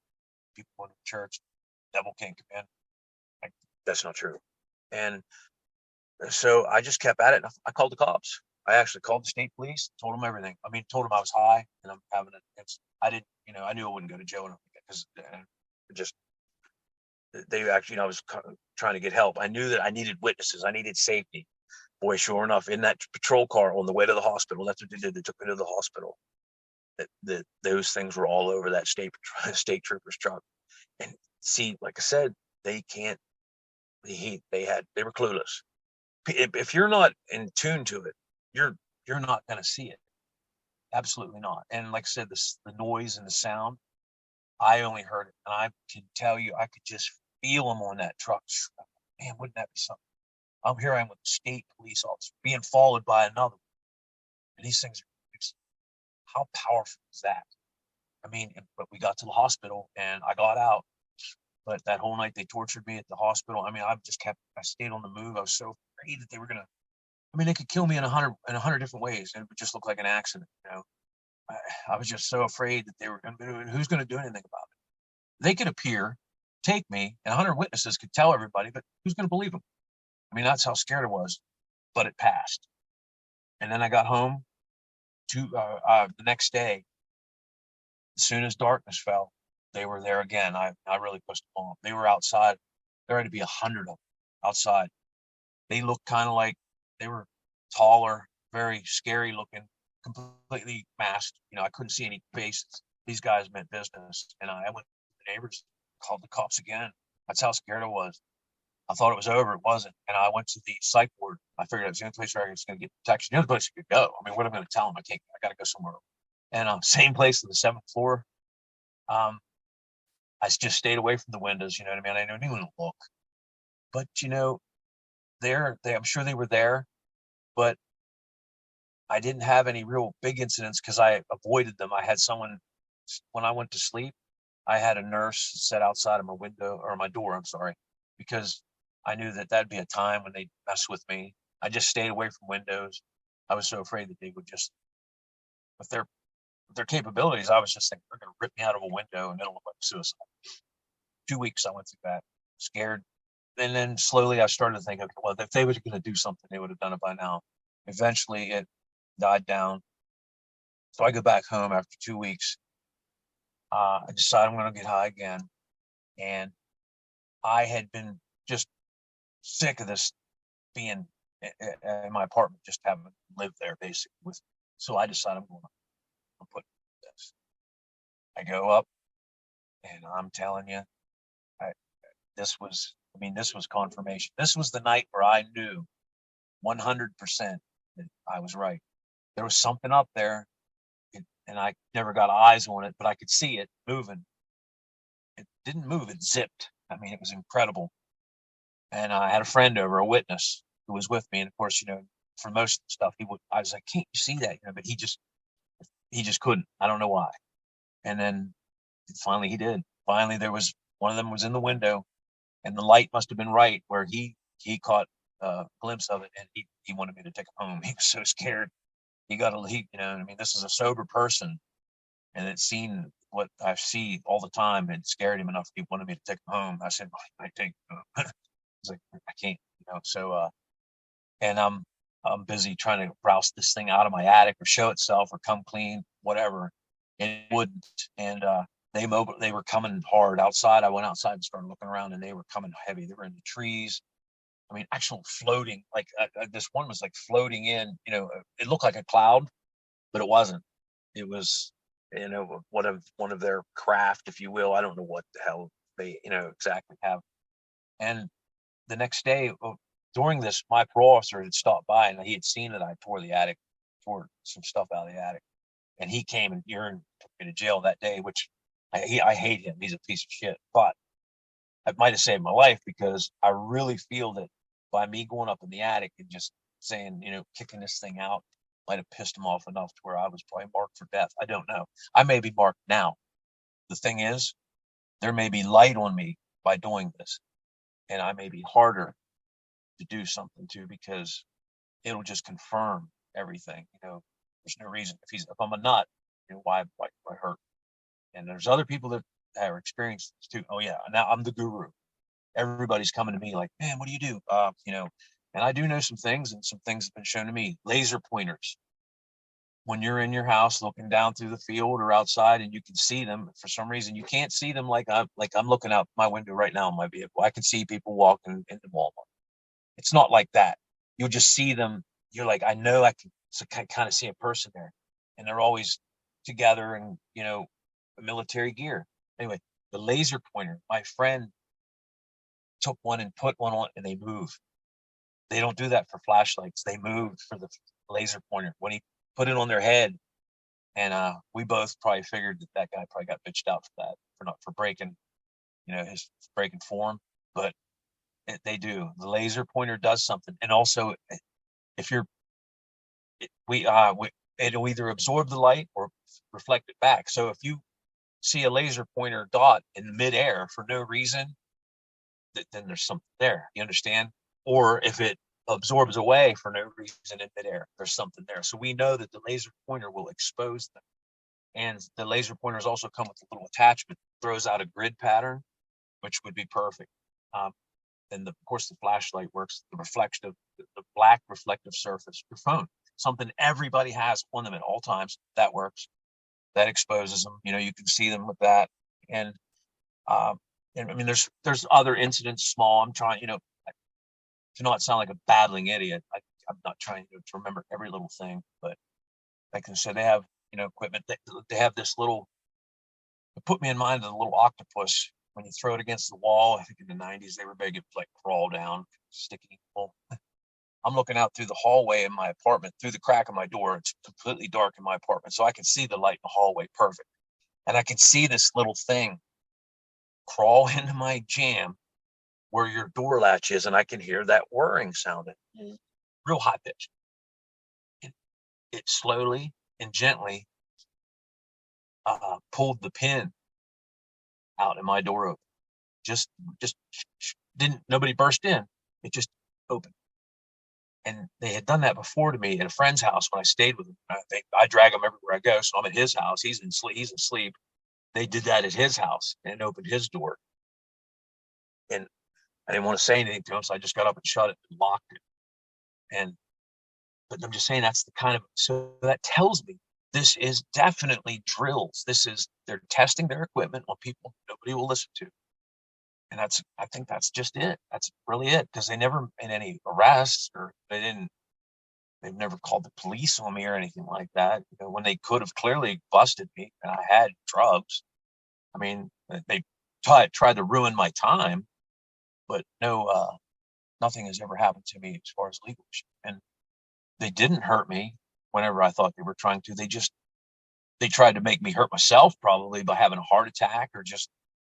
people go to church, devil can't come in. Like, that's not true. And so I just kept at it. I called the cops. I actually called the state police, told them everything. Told them I was high and I'm having I didn't, I knew I wouldn't go to jail because they actually, I was trying to get help. I knew that I needed witnesses. I needed safety. Boy, sure enough, in that patrol car on the way to the hospital, that's what they did. They took me to the hospital. Those things were all over that state trooper's truck. And see, like I said, they can't. They were clueless. If you're not in tune to it, you're not going to see it. Absolutely not. And like I said, the noise and the sound, I only heard it, and I can tell you, I could just feel them on that truck. Man, wouldn't that be something? I'm here. I'm with the state police officer being followed by another. And these things are, how powerful is that? But we got to the hospital and I got out. But that whole night they tortured me at the hospital. I stayed on the move. I was so afraid that they were going to I mean, they could kill me in a hundred different ways, and it would just look like an accident. I was just so afraid that they were going to do it. Who's going to do anything about it? They could appear, take me, and 100 witnesses could tell everybody, but who's going to believe them? I mean, that's how scared I was. But it passed. And then I got home the next day. As soon as darkness fell, they were there again. I really pushed them on. They were outside. There had to be 100 of them outside. They looked kind of like they were taller, very scary looking, completely masked. I couldn't see any faces. These guys meant business. And I went to the neighbors, called the cops again. That's how scared I was. I thought it was over. It wasn't. And I went to the psych ward. I figured it was the only place where I was going to get protection. The only place I could go. I mean, what am I going to tell them? I got to go somewhere. And same place on the 7th floor. I just stayed away from the windows. You know what I mean? I didn't even look. But I'm sure they were there, but I didn't have any real big incidents because I avoided them. I had someone when I went to sleep. I had a nurse sit outside of my window or my door. I'm sorry, because I knew that that'd be a time when they'd mess with me. I just stayed away from windows. I was so afraid that they would just, with their capabilities, I was just thinking they're going to rip me out of a window and it'll look like suicide. 2 weeks I went through that, scared. And then slowly I started to think, okay, well, if they were going to do something, they would have done it by now. Eventually it died down. So I go back home after 2 weeks. I decide I'm going to get high again. And I had been just sick of this being in my apartment, just having lived there basically with. So I decide I'm going to put this. I go up and I'm telling you, this was confirmation. This was the night where I knew 100% that I was right. There was something up there, and I never got eyes on it, but I could see it moving. It didn't move, it zipped. I mean, it was incredible. And I had a friend over, a witness, who was with me. And of course, for most of the stuff, I was like, can't you see that? But he just couldn't. I don't know why. And then finally he did. Finally, there was one of them was in the window, and the light must have been right where he caught a glimpse of it, and he wanted me to take him home. He was so scared. This is a sober person, and it's seen what I see all the time, and scared him enough. He wanted me to take him home. I said, I take him home. I was like, I can't, So, and I'm busy trying to rouse this thing out of my attic or show itself or come clean, whatever. And it wouldn't. And they were coming hard outside. I went outside and started looking around, and they were coming heavy. They were in the trees. I mean, actual floating. Like this one was like floating in. It looked like a cloud, but it wasn't. It was, one of their craft, if you will. I don't know what the hell they, exactly have. And the next day, during this, my parole officer had stopped by, and he had seen that I tore some stuff out of the attic, and he came and took me to jail that day, which I hate him. He's a piece of shit, but it might have saved my life because I really feel that by me going up in the attic and just saying, kicking this thing out might have pissed him off enough to where I was probably marked for death. I don't know. I may be marked now. The thing is, there may be light on me by doing this, and I may be harder to do something to because it'll just confirm everything. There's no reason if I'm a nut, why hurt? And there's other people that have experienced this too. Oh yeah, now I'm the guru. Everybody's coming to me like, man, what do you do? And I do know some things, and some things have been shown to me. Laser pointers. When you're in your house looking down through the field or outside, and you can see them, for some reason you can't see them like I'm looking out my window right now in my vehicle. I can see people walking into Walmart. It's not like that. You'll just see them. You're like, I know I can kind of see a person there, and they're always together in military gear. Anyway, the laser pointer. My friend took one and put one on, and they move. They don't do that for flashlights. They moved for the laser pointer when he put it on their head. And we both probably figured that guy probably got bitched out for that, for breaking, his breaking form. But they do. The laser pointer does something, and also, if it'll either absorb the light or reflect it back. So if you see a laser pointer dot in midair for no reason, then there's something there. You understand? Or if it absorbs away for no reason in midair. There's something there. So we know that the laser pointer will expose them. And the laser pointers also come with a little attachment that throws out a grid pattern, which would be perfect. And of course, the flashlight works, the black reflective surface, your phone, something everybody has on them at all times. That works. That exposes them. You can see them with that. And I mean, there's other incidents, small. I'm trying, to not sound like a babbling idiot. I'm not trying to remember every little thing, but like I said, they have, equipment. They have this little, it put me in mind of the little octopus when you throw it against the wall. I think in the 90s, they were big, it like crawl down, sticky. Well, I'm looking out through the hallway in my apartment, through the crack of my door. It's completely dark in my apartment, so I can see the light in the hallway perfect. And I can see this little thing crawl into my jamb where your door latch is, and I can hear that whirring sound, real high pitch. It slowly and gently pulled the pin out in my door open. Just didn't, nobody burst in. It just opened. And they had done that before to me at a friend's house when I stayed with him. I drag him everywhere I go. So I'm at his house. He's asleep. They did that at his house and opened his door. And I didn't want to say anything to him, so I just got up and shut it and locked it. But I'm just saying so that tells me this is definitely drills. They're testing their equipment on people nobody will listen to. And I think that's just it. That's really it. Because they never made any arrests, or they've never called the police on me or anything like that. When they could have clearly busted me and I had drugs. I mean, they tried to ruin my time, but no, nothing has ever happened to me as far as legal issues. And they didn't hurt me whenever I thought they were trying to. They tried to make me hurt myself, probably by having a heart attack or just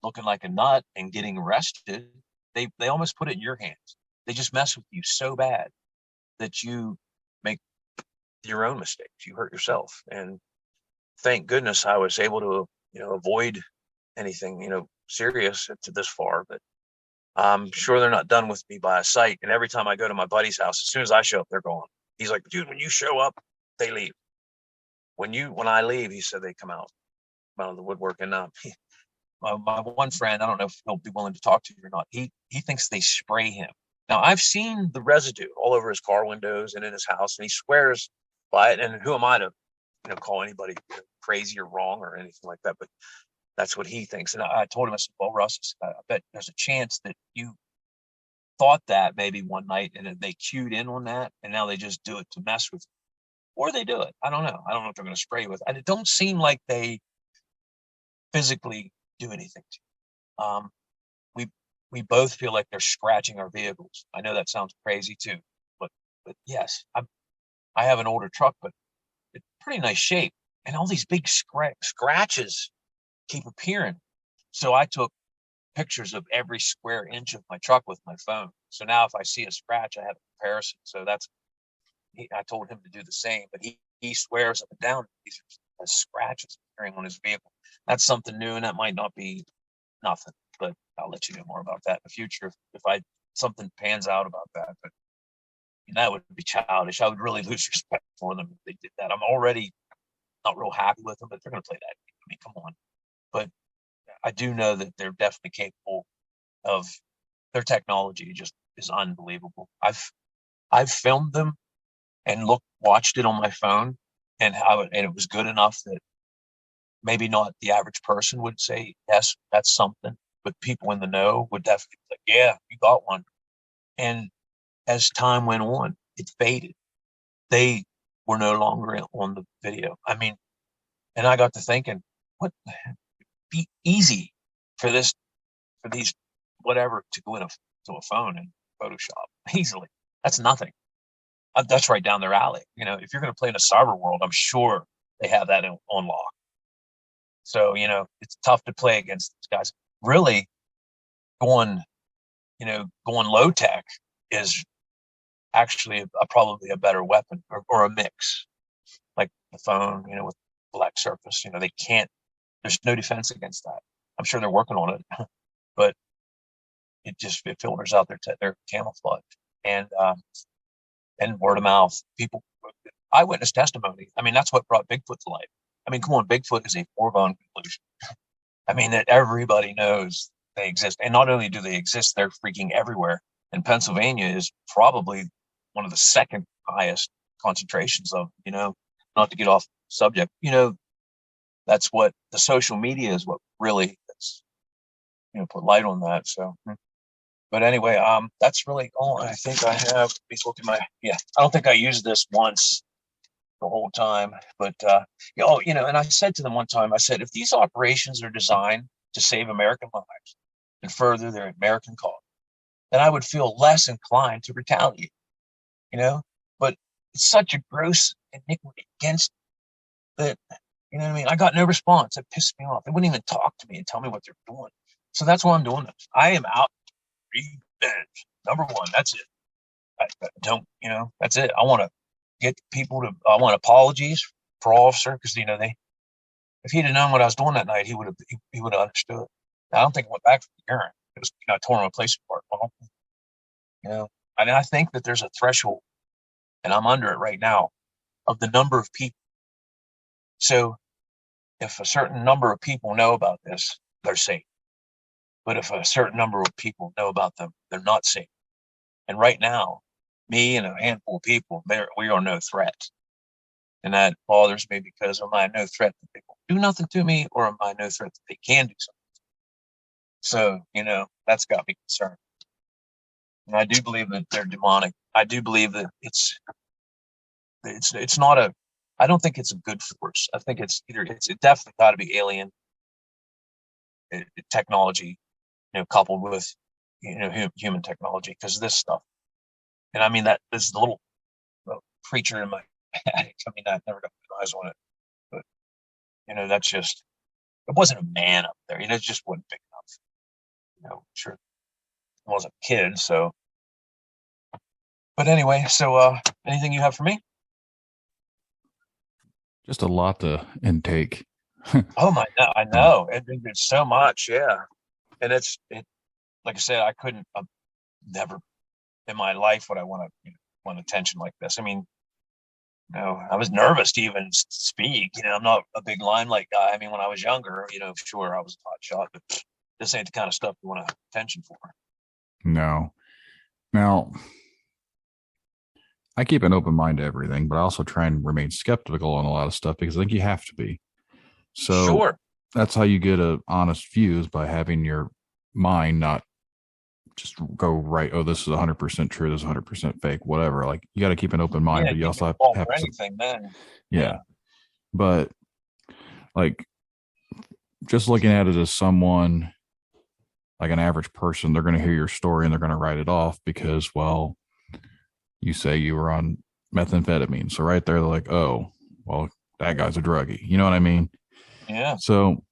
looking like a nut and getting arrested. They almost put it in your hands. They just mess with you so bad that you make your own mistakes. You hurt yourself. And thank goodness I was able to, avoid anything, serious to this far. But I'm sure they're not done with me by a sight. And every time I go to my buddy's house, as soon as I show up, they're gone. He's like, dude, when you show up, they leave. When I leave, he said, they come out of the woodwork. And my one friend, I don't know if he'll be willing to talk to you or not. He thinks they spray him. Now, I've seen the residue all over his car windows and in his house, and he swears by it. And who am I to, call anybody crazy or wrong or anything like that? But that's what he thinks. And I told him, I said, well, Russ, I bet there's a chance that you thought that maybe one night and they cued in on that, and now they just do it to mess with you. Or they do it. I don't know. I don't know if they're going to spray you with it. And it don't seem like they physically do anything to you. We both feel like they're scratching our vehicles. I know that sounds crazy too, but yes, I have an older truck, but it's pretty nice shape, and all these big scratches keep appearing. So I took pictures of every square inch of my truck with my phone. So now if I see a scratch, I have a comparison. So I told him to do the same, but he swears up and down these are scratches appearing on his vehicle. That's something new, and that might not be nothing, but I'll let you know more about that in the future if something pans out about that. But that would be childish. I would really lose respect for them if they did that. I'm already not real happy with them, but they're going to play that game. I mean, come on. But I do know that they're definitely capable of, their technology just is unbelievable. I've filmed them and watched it on my phone, and it was good enough that maybe not the average person would say, yes, that's something, but people in the know would definitely be like, yeah, you got one. And as time went on, it faded. They were no longer on the video. I mean, and I got to thinking, what be easy for these whatever to go to a phone and Photoshop easily. That's nothing. That's right down their alley. If you're going to play in a cyber world, I'm sure they have that on lock. So, it's tough to play against these guys. Really going low tech is actually probably a better weapon, or a mix, like the phone, with black surface. There's no defense against that. I'm sure they're working on it, but it filters out their camouflage. And and word of mouth. People, eyewitness testimony. I mean, that's what brought Bigfoot to life. I mean, come on, Bigfoot is a foregone conclusion. I mean, that everybody knows they exist. And not only do they exist, they're freaking everywhere. And Pennsylvania is probably one of the second highest concentrations of, not to get off subject, that's what the social media is what really, put light on that. So, but anyway, that's really all I think I have. Let me look at I don't think I used this once the whole time, but, and I said to them one time, I said, if these operations are designed to save American lives and further their American cause, then I would feel less inclined to retaliate, but it's such a gross iniquity against that, you know what I mean? I got no response. It pissed me off. They wouldn't even talk to me and tell me what they're doing. So that's why I'm doing this. I am out revenge. Number one, that's it. I don't, that's it. I want to get people I want apologies for officer, because, if he'd have known what I was doing that night, he would have understood. I don't think I went back for the urine. It was, I tore my place apart. I think that there's a threshold, and I'm under it right now, of the number of people. So if a certain number of people know about this, they're safe. But if a certain number of people know about them, they're not safe. And right now, me and a handful of people, we are no threat. And that bothers me, because am I no threat that they won't do nothing to me, or am I no threat that they can do something? So, that's got me concerned. And I do believe that they're demonic. I do believe that it's not I don't think it's a good force. I think it's definitely got to be alien technology, coupled with, human technology, because this stuff. And I mean, that this little creature in my attic. I mean, I never got my eyes on it, but that's just, it wasn't a man up there. It just wasn't big enough. Sure, I wasn't a kid, so. But anyway, so anything you have for me? Just a lot to intake. Oh my God, I know. It's so much, yeah. And like I said, I couldn't never in my life would I want attention like this. I mean, I was nervous to even speak. I'm not a big limelight guy. I mean, when I was younger, sure, I was a hot shot, but this ain't the kind of stuff you want attention for. No. Now, I keep an open mind to everything, but I also try and remain skeptical on a lot of stuff, because I think you have to be. So sure, that's how you get an honest view, is by having your mind not just go right. Oh, this is 100% true. This is 100% fake. Whatever. Like, you got to keep an open mind, but you also have to. Anything, then. Yeah. But like, just looking at it as someone, like an average person, they're going to hear your story and they're going to write it off because, well, you say you were on methamphetamine. So right there, they're like, oh, well, that guy's a druggie. You know what I mean? Yeah. So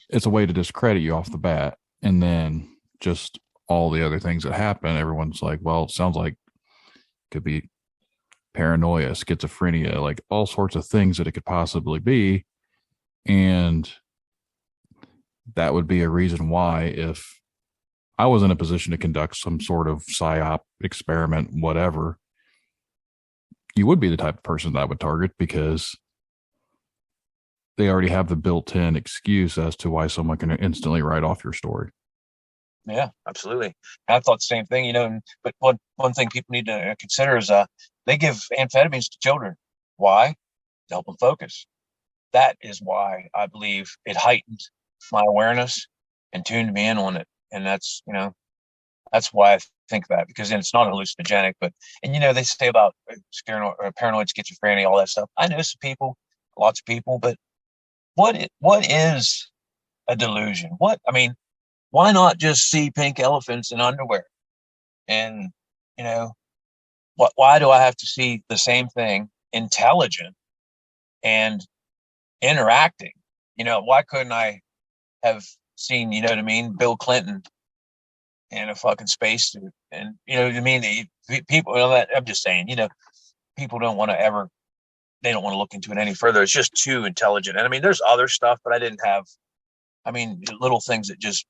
it's a way to discredit you off the bat. And then just all the other things that happen, everyone's like, well, it sounds like it could be paranoia, schizophrenia, like all sorts of things that it could possibly be. And that would be a reason why, if I was in a position to conduct some sort of psyop experiment, whatever, you would be the type of person that I would target, because they already have the built-in excuse as to why someone can instantly write off your story. Yeah, absolutely. I thought the same thing, but one thing people need to consider is they give amphetamines to children. Why? To help them focus. That is why I believe it heightened my awareness and tuned me in on it. And that's why I think that, because then it's not hallucinogenic, and they say about paranoid schizophrenia, all that stuff. I know some people, lots of people, but what is a delusion? Why not just see pink elephants in underwear? And, why do I have to see the same thing, intelligent and interacting? Why couldn't I have seen, Bill Clinton in a fucking spacesuit? And, people, I'm just saying, people don't want to they don't want to look into it any further. It's just too intelligent. And there's other stuff, but I didn't have, little things that just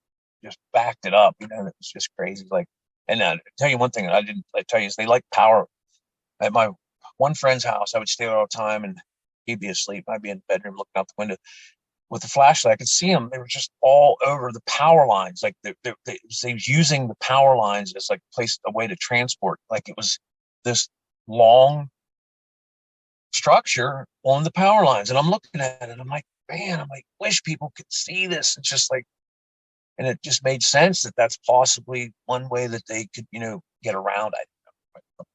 backed it up, that was just crazy. Like, and I'll tell you one thing I didn't tell you is they like power. At my one friend's house, I would stay there all the time, and he'd be asleep. I'd be in the bedroom looking out the window with the flashlight. I could see them. They were just all over the power lines. Like they was using the power lines as like a way to transport. Like it was this long structure on the power lines. And I'm looking at it and I'm like, man, wish people could see this. It's just like, and it just made sense that that's possibly one way that they could, get around. I don't know.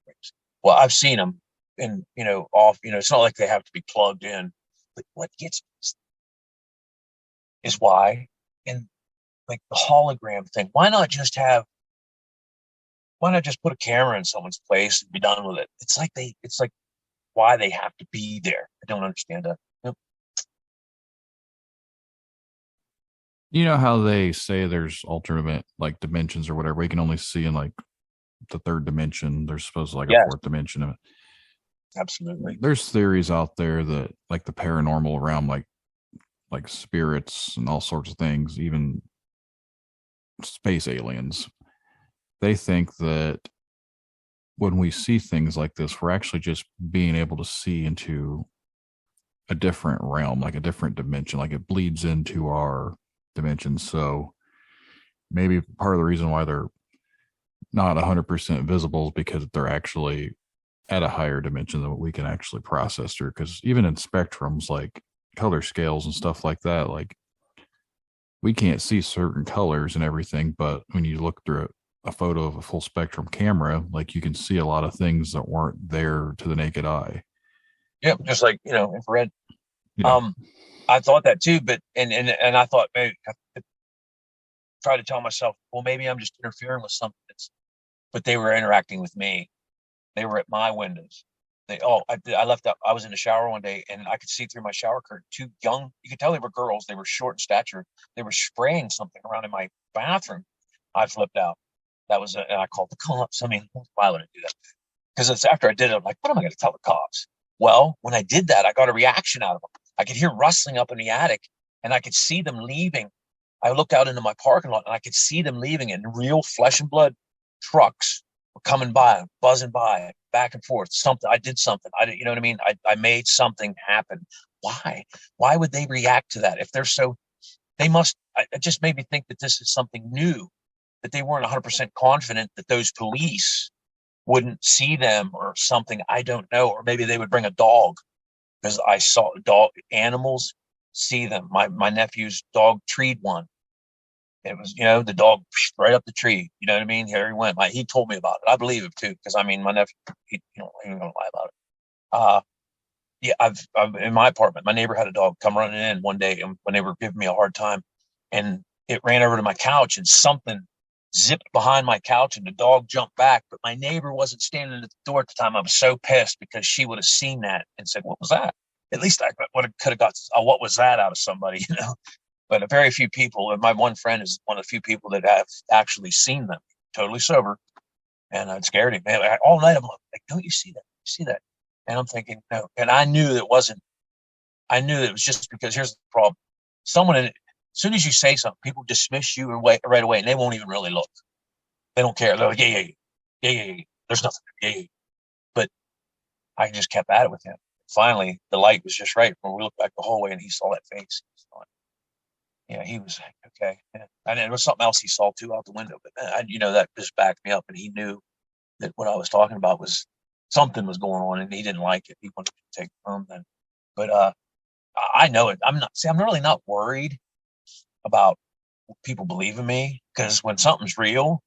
Well, I've seen them and, off, it's not like they have to be plugged in, but what gets is why. And like the hologram thing, why not just put a camera in someone's place and be done with it? It's like why they have to be there. I don't understand that. Yep. You know how they say there's alternate like dimensions or whatever. We can only see in like the third dimension. There's supposed to like a Yes, fourth dimension. absolutely. There's theories out there that like the paranormal realm, like spirits and all sorts of things, even space aliens. They think that when we see things like this, we're actually just being able to see into a different realm, like a different dimension, like it bleeds into our dimension. So maybe part of the reason why they're not 100% visible is because they're actually at a higher dimension than what we can actually process through. Because even in spectrums, like color scales and stuff like that, like we can't see certain colors and everything, but when you look through a photo of a full spectrum camera, like you can see a lot of things that weren't there to the naked eye. Yep, just like infrared. Yeah. Um, I thought that too, but and I thought maybe I tried to tell myself, well, maybe I'm just interfering with something. But they were interacting with me. They were at my windows. I left out. I was in the shower one day and I could see through my shower curtain. Two young, you could tell they were girls. They were short in stature. They were spraying something around in my bathroom. I flipped out. And I called the cops. I mean, why would I do that? Because it's after I did it, I'm like, what am I going to tell the cops? Well, when I did that, I got a reaction out of them. I could hear rustling up in the attic and I could see them leaving. I looked out into my parking lot and I could see them leaving in real flesh and blood trucks were coming by, buzzing by, back and forth. Something I did something. You know what I mean? I made something happen. Why? Why would they react to that? If they're so, they must. It just made me think that this is something new, that they weren't 100% confident that those police wouldn't see them or something. I don't know. Or maybe they would bring a dog because I saw animals see them. My nephew's dog treed one. It was, the dog right up the tree. You know what I mean? Here he went. He told me about it. I believe it too, because I mean, my nephew, he ain't gonna lie about it. Yeah, I've in my apartment. My neighbor had a dog come running in one day, and when they were giving me a hard time, and it ran over to my couch, and something zipped behind my couch, and the dog jumped back. But my neighbor wasn't standing at the door at the time. I was so pissed because she would have seen that and said, "What was that?" At least I could have got what was that out of somebody, But a very few people, and my one friend is one of the few people that have actually seen them, totally sober, and it scared him. Man, all night I'm like, "Don't you see that? You see that?" And I'm thinking, no. And I knew that it wasn't. I knew that it was just because here's the problem: as soon as you say something, people dismiss you right away, and they won't even really look. They don't care. They're like, yeah. There's nothing. Yeah. But I just kept at it with him. Finally, the light was just right when we looked back the hallway, and he saw that face. Yeah, he was like, okay. Yeah. And it was something else he saw too out the window. But that just backed me up. And he knew that what I was talking about was something was going on and he didn't like it. He wanted to take it from then. But I know it. I'm really not worried about people believing me because when something's real,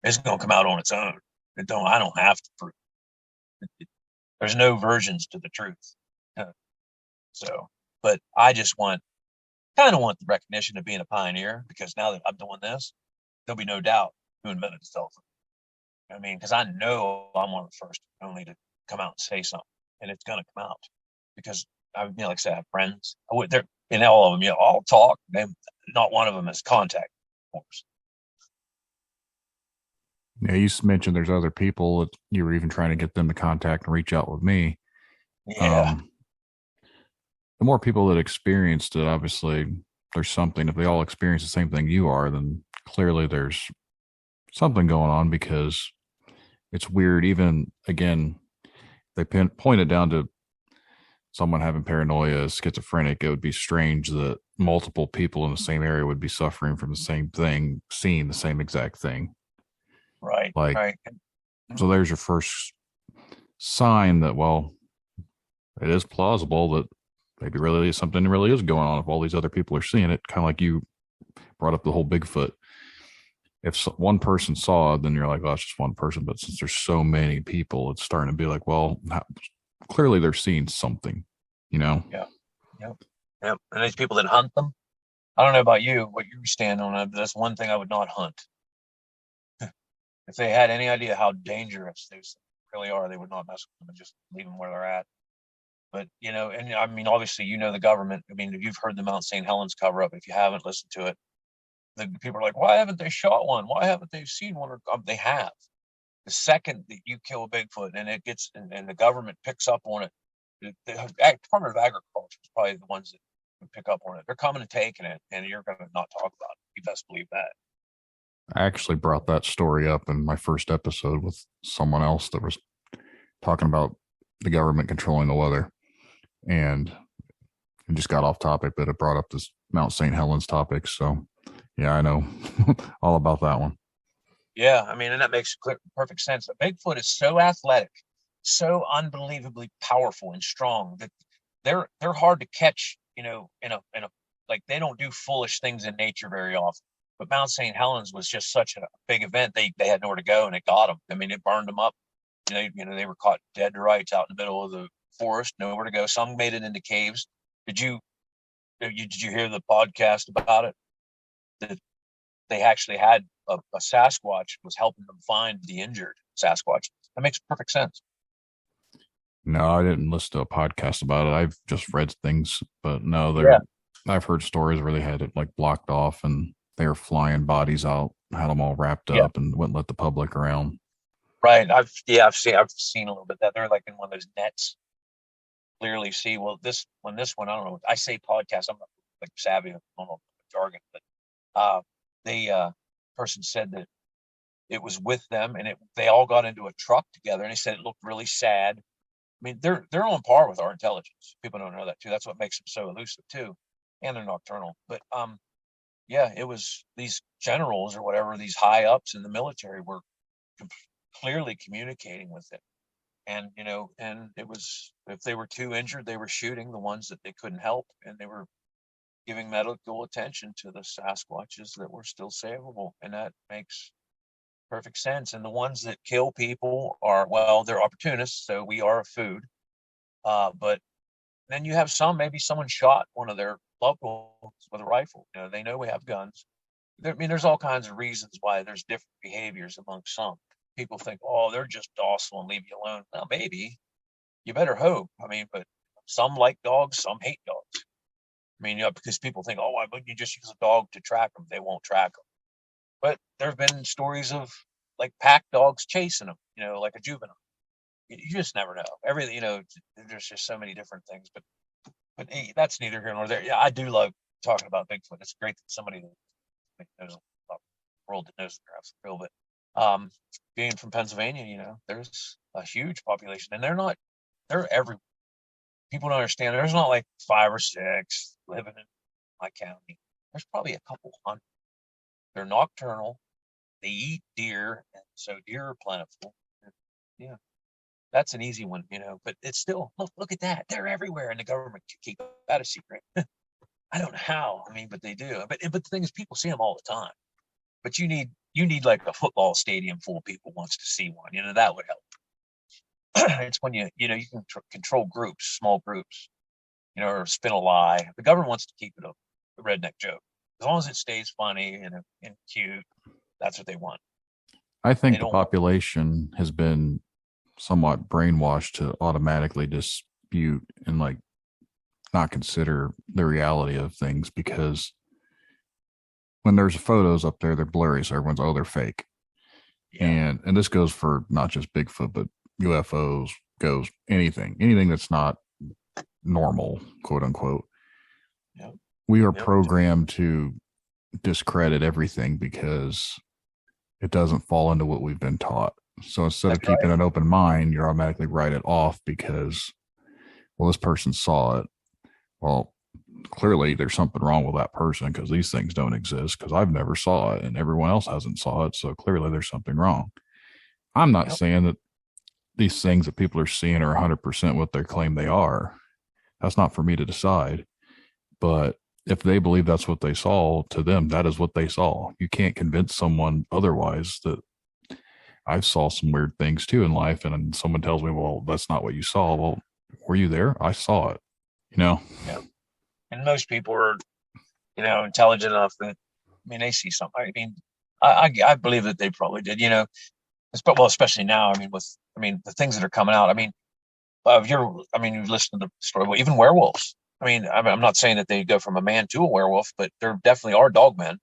it's going to come out on its own. I don't have to prove it. There's no versions to the truth. So, but I just kind of want the recognition of being a pioneer because now that I'm doing this, there'll be no doubt who invented the telephone. I mean, because I know I'm one of the first only to come out and say something, and it's going to come out because like I said, I have friends. They're in all of them. All talk. Not one of them has contact. Of course. Yeah, you mentioned there's other people that you were even trying to get them to contact and reach out with me. Yeah. The more people that experienced it, obviously, there's something. If they all experience the same thing you are, then clearly there's something going on because it's weird. Even again, they point it down to someone having paranoia, schizophrenic. It would be strange that multiple people in the same area would be suffering from the same thing, seeing the same exact thing. Right, Like, right. so there's your first sign that, well, it is plausible that maybe really something really is going on if all these other people are seeing it. Kind of like you brought up the whole Bigfoot. If one person saw it, then you're like, oh, it's just one person. But since there's so many people, it's starting to be like, well, clearly they're seeing something, you know? Yeah, yep, yep. And these people that hunt them, I don't know about you, what you stand on, but that's one thing I would not hunt. If they had any idea how dangerous they really are, they would not mess with them and just leave them where they're at. But and I mean, obviously, the government. I mean, you've heard the Mount St. Helens cover up. If you haven't listened to it, the people are like, "Why haven't they shot one? Why haven't they seen one?" Or they have. The second that you kill a Bigfoot and it gets and the government picks up on it, the Department of Agriculture is probably the ones that would pick up on it. They're coming and taking it, and you're going to not talk about it. You best believe that. I actually brought that story up in my first episode with someone else that was talking about the government controlling the weather. And it just got off topic, but it brought up this Mount St. Helens topic. So, yeah, I know all about that one. Yeah, I mean, and that makes perfect sense. A Bigfoot is so athletic, so unbelievably powerful and strong that they're hard to catch. In a like they don't do foolish things in nature very often. But Mount St. Helens was just such a big event. They had nowhere to go, and it got them. I mean, it burned them up. They were caught dead to rights out in the middle of the forest, nowhere to go. Some made it into caves. Did you hear the podcast about it? That they actually had a Sasquatch was helping them find the injured Sasquatch. That makes perfect sense. No, I didn't listen to a podcast about it. I've just read things, but no, Yeah. I've heard stories where they had it like blocked off and they were flying bodies out, had them all wrapped Yeah. up, and wouldn't let the public around. Right. I've seen a little bit that they're like in one of those nets. Clearly see. Well, this one, I don't know. I say podcast. I'm not like savvy. I don't know jargon, but the person said that it was with them, and they all got into a truck together, and he said it looked really sad. I mean, they're on par with our intelligence. People don't know that too. That's what makes them so elusive too, and they're nocturnal. But yeah, it was these generals or whatever, these high ups in the military were clearly communicating with it. And and it was, if they were too injured, they were shooting the ones that they couldn't help, and they were giving medical attention to the Sasquatches that were still savable, and that makes perfect sense. And the ones that kill people are, well, they're opportunists, so we are a food. But then you have maybe someone shot one of their loved ones with a rifle. They know we have guns. I mean, there's all kinds of reasons why there's different behaviors among some. People think, oh, they're just docile and leave you alone. Well, maybe. You better hope. I mean, but some like dogs, some hate dogs. I mean, because people think, oh, why wouldn't you just use a dog to track them? They won't track them. But there have been stories of like pack dogs chasing them, like a juvenile. You just never know. Everything, there's just so many different things. But hey, that's neither here nor there. Yeah, I do love talking about Bigfoot. It's great that somebody that knows about the world that knows they're real. But being from Pennsylvania, there's a huge population, and they're everywhere. People don't understand. There's not like 5 or 6 living in my county. There's probably a couple hundred. They're nocturnal. They eat deer, and so deer are plentiful. Yeah, that's an easy one, but it's still, look at that. They're everywhere, and the government can keep that a secret. I don't know how. I mean, but they do. But the thing is, people see them all the time. But you need like a football stadium full of people wants to see one. That would help. It's when you can control groups, small groups, or spin a lie. The government wants to keep it a redneck joke. As long as it stays funny and cute, that's what they want. I think the population has been somewhat brainwashed to automatically dispute and like not consider the reality of things, because when there's photos up there, they're blurry, so everyone's, oh, they're fake. Yeah. And this goes for not just Bigfoot, but UFOs, ghosts, anything that's not normal, quote unquote. Yep. We are programmed to discredit everything because it doesn't fall into what we've been taught. So instead of That's keeping right. an open mind, you automatically write it off because, well, this person saw it. Well, clearly there's something wrong with that person because these things don't exist because I've never saw it and everyone else hasn't saw it. So clearly there's something wrong. I'm not Yep. saying that these things that people are seeing are 100% what they claim they are. That's not for me to decide. But if they believe that's what they saw, to them, that is what they saw. You can't convince someone otherwise. That I've saw some weird things too in life, and someone tells me, well, that's not what you saw. Well, were you there? I saw it, you know? Yeah. And most people are, intelligent enough that, they see something. I believe that they probably did, well, especially now. The things that are coming out. You've listened to the story, well, even werewolves. I'm not saying that they go from a man to a werewolf, but there definitely are dog men.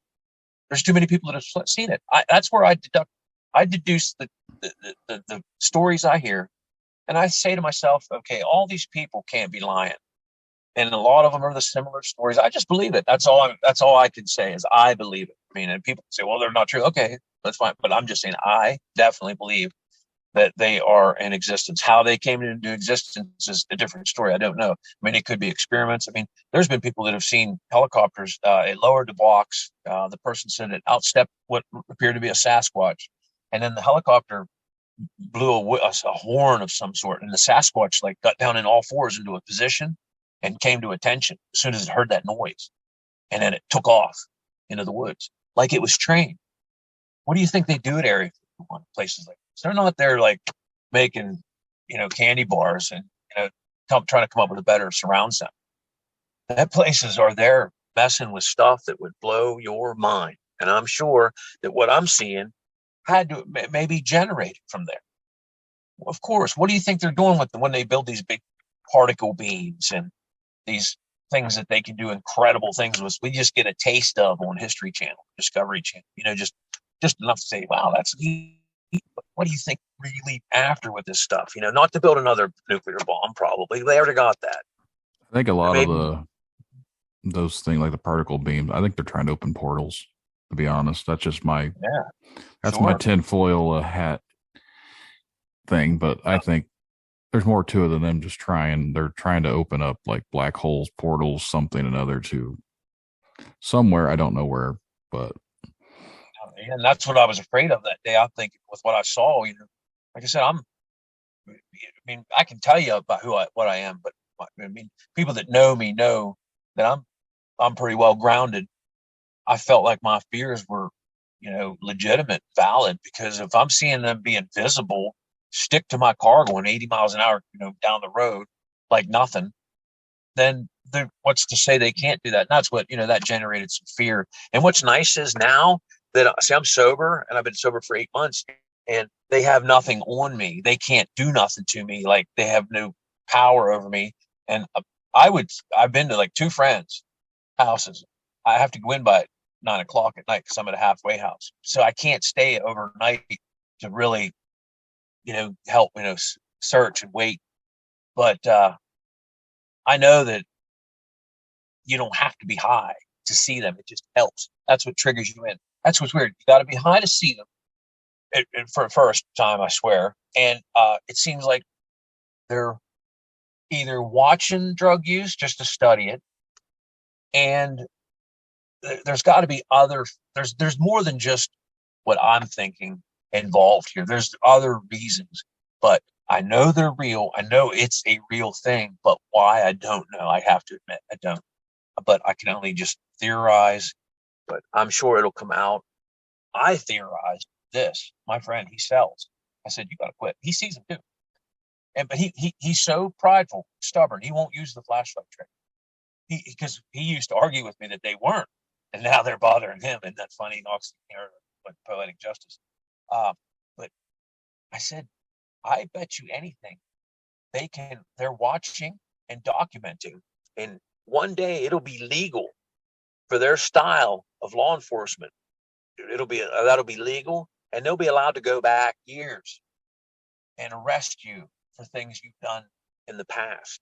There's too many people that have seen it. That's where I deduce the stories I hear, and I say to myself, okay, all these people can't be lying, and a lot of them are the similar stories. I just believe it. That's all I can say is I believe it. And people say, well, they're not true. Okay, that's fine, but I'm just saying I definitely believe that they are in existence. How they came into existence is a different story. I don't know. It could be experiments. There's been people that have seen helicopters. It lowered the blocks. The person said it outstepped what appeared to be a Sasquatch, and then the helicopter blew a horn of some sort, and the Sasquatch like got down in all fours into a position and came to attention as soon as it heard that noise, and then it took off into the woods like it was trained. What do you think they do at Area 51, places like this? They're not there like making, candy bars and, trying to come up with a better surround sound. That places are there messing with stuff that would blow your mind. And I'm sure that what I'm seeing had to maybe generated from there. Of course, what do you think they're doing with when they build these big particle beams and these things that they can do incredible things with? We just get a taste of on History Channel, Discovery Channel, just enough to say, wow, that's neat. But what do you think really after with this stuff? Not to build another nuclear bomb, probably. They already got that. I think a lot of Maybe, those things like the particle beams, I think they're trying to open portals, to be honest. yeah, That's my sure. tinfoil hat thing. But I think there's more to it than them just they're trying to open up like black holes, portals, something another to somewhere. I don't know where, but And that's what I was afraid of that day. I think with what I saw, like I said, I can tell you about what I am, but people that know me know that I'm pretty well grounded. I felt like my fears were, legitimate, valid, because if I'm seeing them be invisible, stick to my car going 80 miles an hour, down the road like nothing, then what's to say they can't do that? And that's what, that generated some fear. And what's nice is now that see, I'm sober and I've been sober for 8 months, and they have nothing on me. They can't do nothing to me. Like they have no power over me. And I've been to like two friends' houses. I have to go in by 9 o'clock at night because I'm at a halfway house. So I can't stay overnight to really, help, search and wait. But I know that you don't have to be high to see them. It just helps. That's what triggers you in. That's what's weird. You got to be high to see them. For the first time, I swear. And it seems like they're either watching drug use just to study it, and there's got to be other. There's more than just what I'm thinking involved here. There's other reasons, but I know they're real. I know it's a real thing, but why I don't know. I have to admit I don't. But I can only just theorize. But I'm sure it'll come out. I theorized this. My friend, he sells. I said, you got to quit. He sees them too. But he's so prideful, stubborn. He won't use the flashlight trick. Because he used to argue with me that they weren't, and now they're bothering him. Isn't that funny? Like poetic justice. But I said, I bet you anything they're watching and documenting, and one day it'll be legal for their style of law enforcement. That'll be legal, and they'll be allowed to go back years and arrest you for things you've done in the past.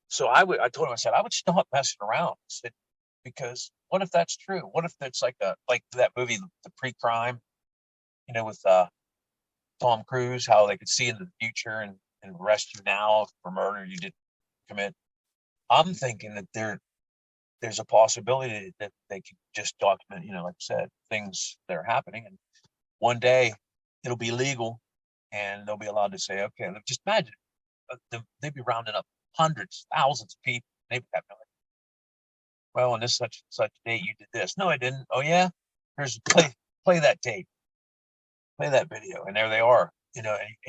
So I told him, I said, I would stop messing around. I said, because what if that's true? What if it's like that movie, The Pre-Crime, with Tom Cruise, how they could see in the future and arrest you now for murder you didn't commit. I'm thinking that there's a possibility that they could just document, like I said, things that are happening, and one day it'll be legal, and they'll be allowed to say, okay, just imagine they'd be rounding up hundreds, thousands of people. They'd have no idea. Well, on this such date you did this. No, I didn't. Oh yeah, here's play that tape, play that video, and there they are. And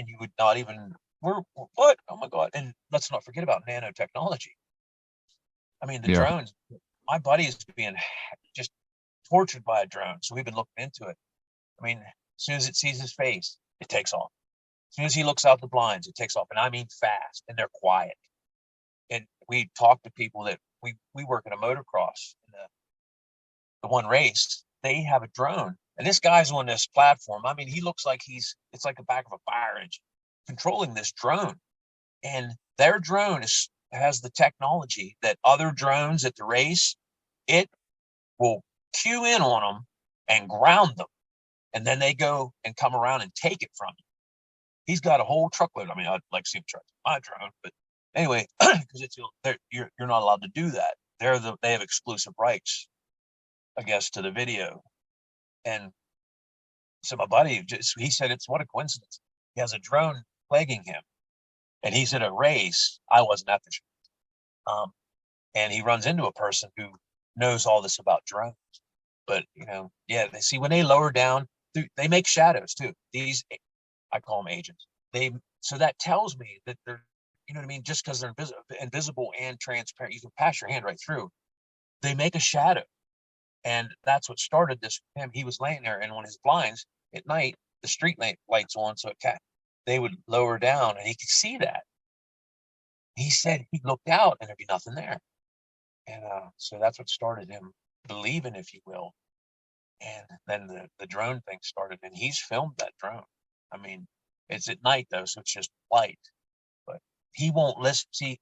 you would not even what? Oh my God! And let's not forget about nanotechnology. I mean, the Yeah. drones. My buddy is being just tortured by a drone, so we've been looking into it. I mean, as soon as it sees his face, it takes off. As soon as he looks out the blinds, it takes off, and I mean fast, and they're quiet. And we talk to people that we work in a motocross. In the one race, they have a drone, and this guy's on this platform. I mean, he looks like it's like the back of a fire engine controlling this drone, and their drone has the technology that other drones at the race, it will cue in on them and ground them, and then they go and come around and take it from you. He's got a whole truckload. I mean, I'd like to see him try my drone, but anyway, because you're not allowed to do that. They have exclusive rights, I guess, to the video. And so my buddy he said it's what a coincidence. He has a drone plaguing him, and he's at a race. I wasn't at the show, and he runs into a person who knows all this about drones. But yeah, they see when they lower down, they make shadows too. These I call them agents. So that tells me that they're, you know what I mean? Just because they're invisible and transparent, you can pass your hand right through. They make a shadow. And that's what started this with him. He was laying there, and on his blinds at night, the street lights on, so they would lower down, and he could see that. He said he looked out, and there'd be nothing there. And so that's what started him believing, if you will. And then the drone thing started, and he's filmed that drone. I mean, it's at night, though, so it's just light. But he won't listen. See,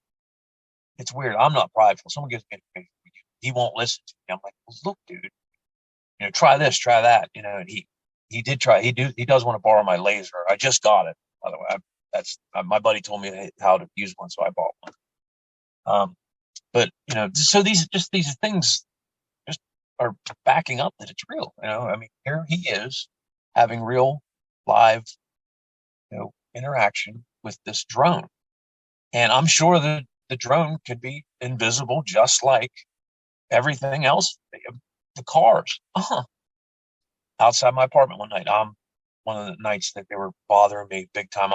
it's weird. I'm not prideful. Someone gives me information. He won't listen to me. I'm like, well, look, dude, try this, try that. And he did try. He does want to borrow my laser. I just got it, by the way. My buddy told me how to use one, so I bought one. But so these things just are backing up that it's real. I mean, here he is having real live, interaction with this drone, and I'm sure that the drone could be invisible, just like everything else. The cars, outside my apartment one night. One of the nights that they were bothering me big time.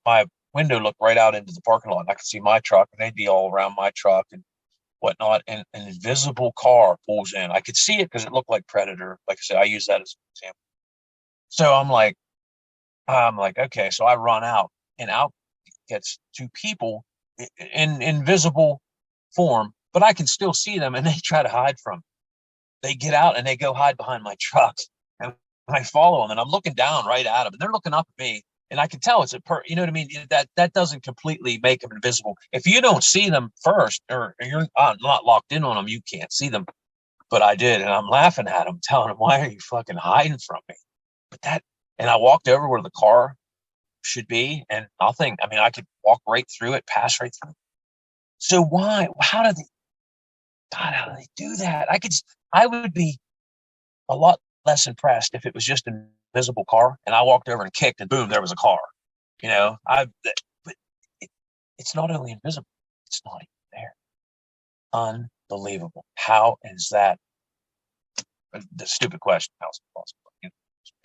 My window looked right out into the parking lot. And I could see my truck, and they'd be all around my truck and whatnot. And an invisible car pulls in. I could see it because it looked like Predator. Like I said, I use that as an example. So I'm like, okay. So I run out, and out gets two people in invisible form, but I can still see them, and they try to hide from me. They get out and they go hide behind my truck, and I follow them, and I'm looking down right at them, and they're looking up at me, and I can tell it's you know what I mean? That doesn't completely make them invisible. If you don't see them first, or you're not locked in on them, you can't see them. But I did, and I'm laughing at them, telling them, why are you fucking hiding from me? And I walked over where the car should be, and nothing. I mean, I could walk right through it, pass right through. So why? How do they do that? I would be a lot less impressed if it was just an invisible car, and I walked over and kicked, and boom, there was a car. But it's not only invisible, it's not even there. Unbelievable. How is that? The stupid question. How is it possible?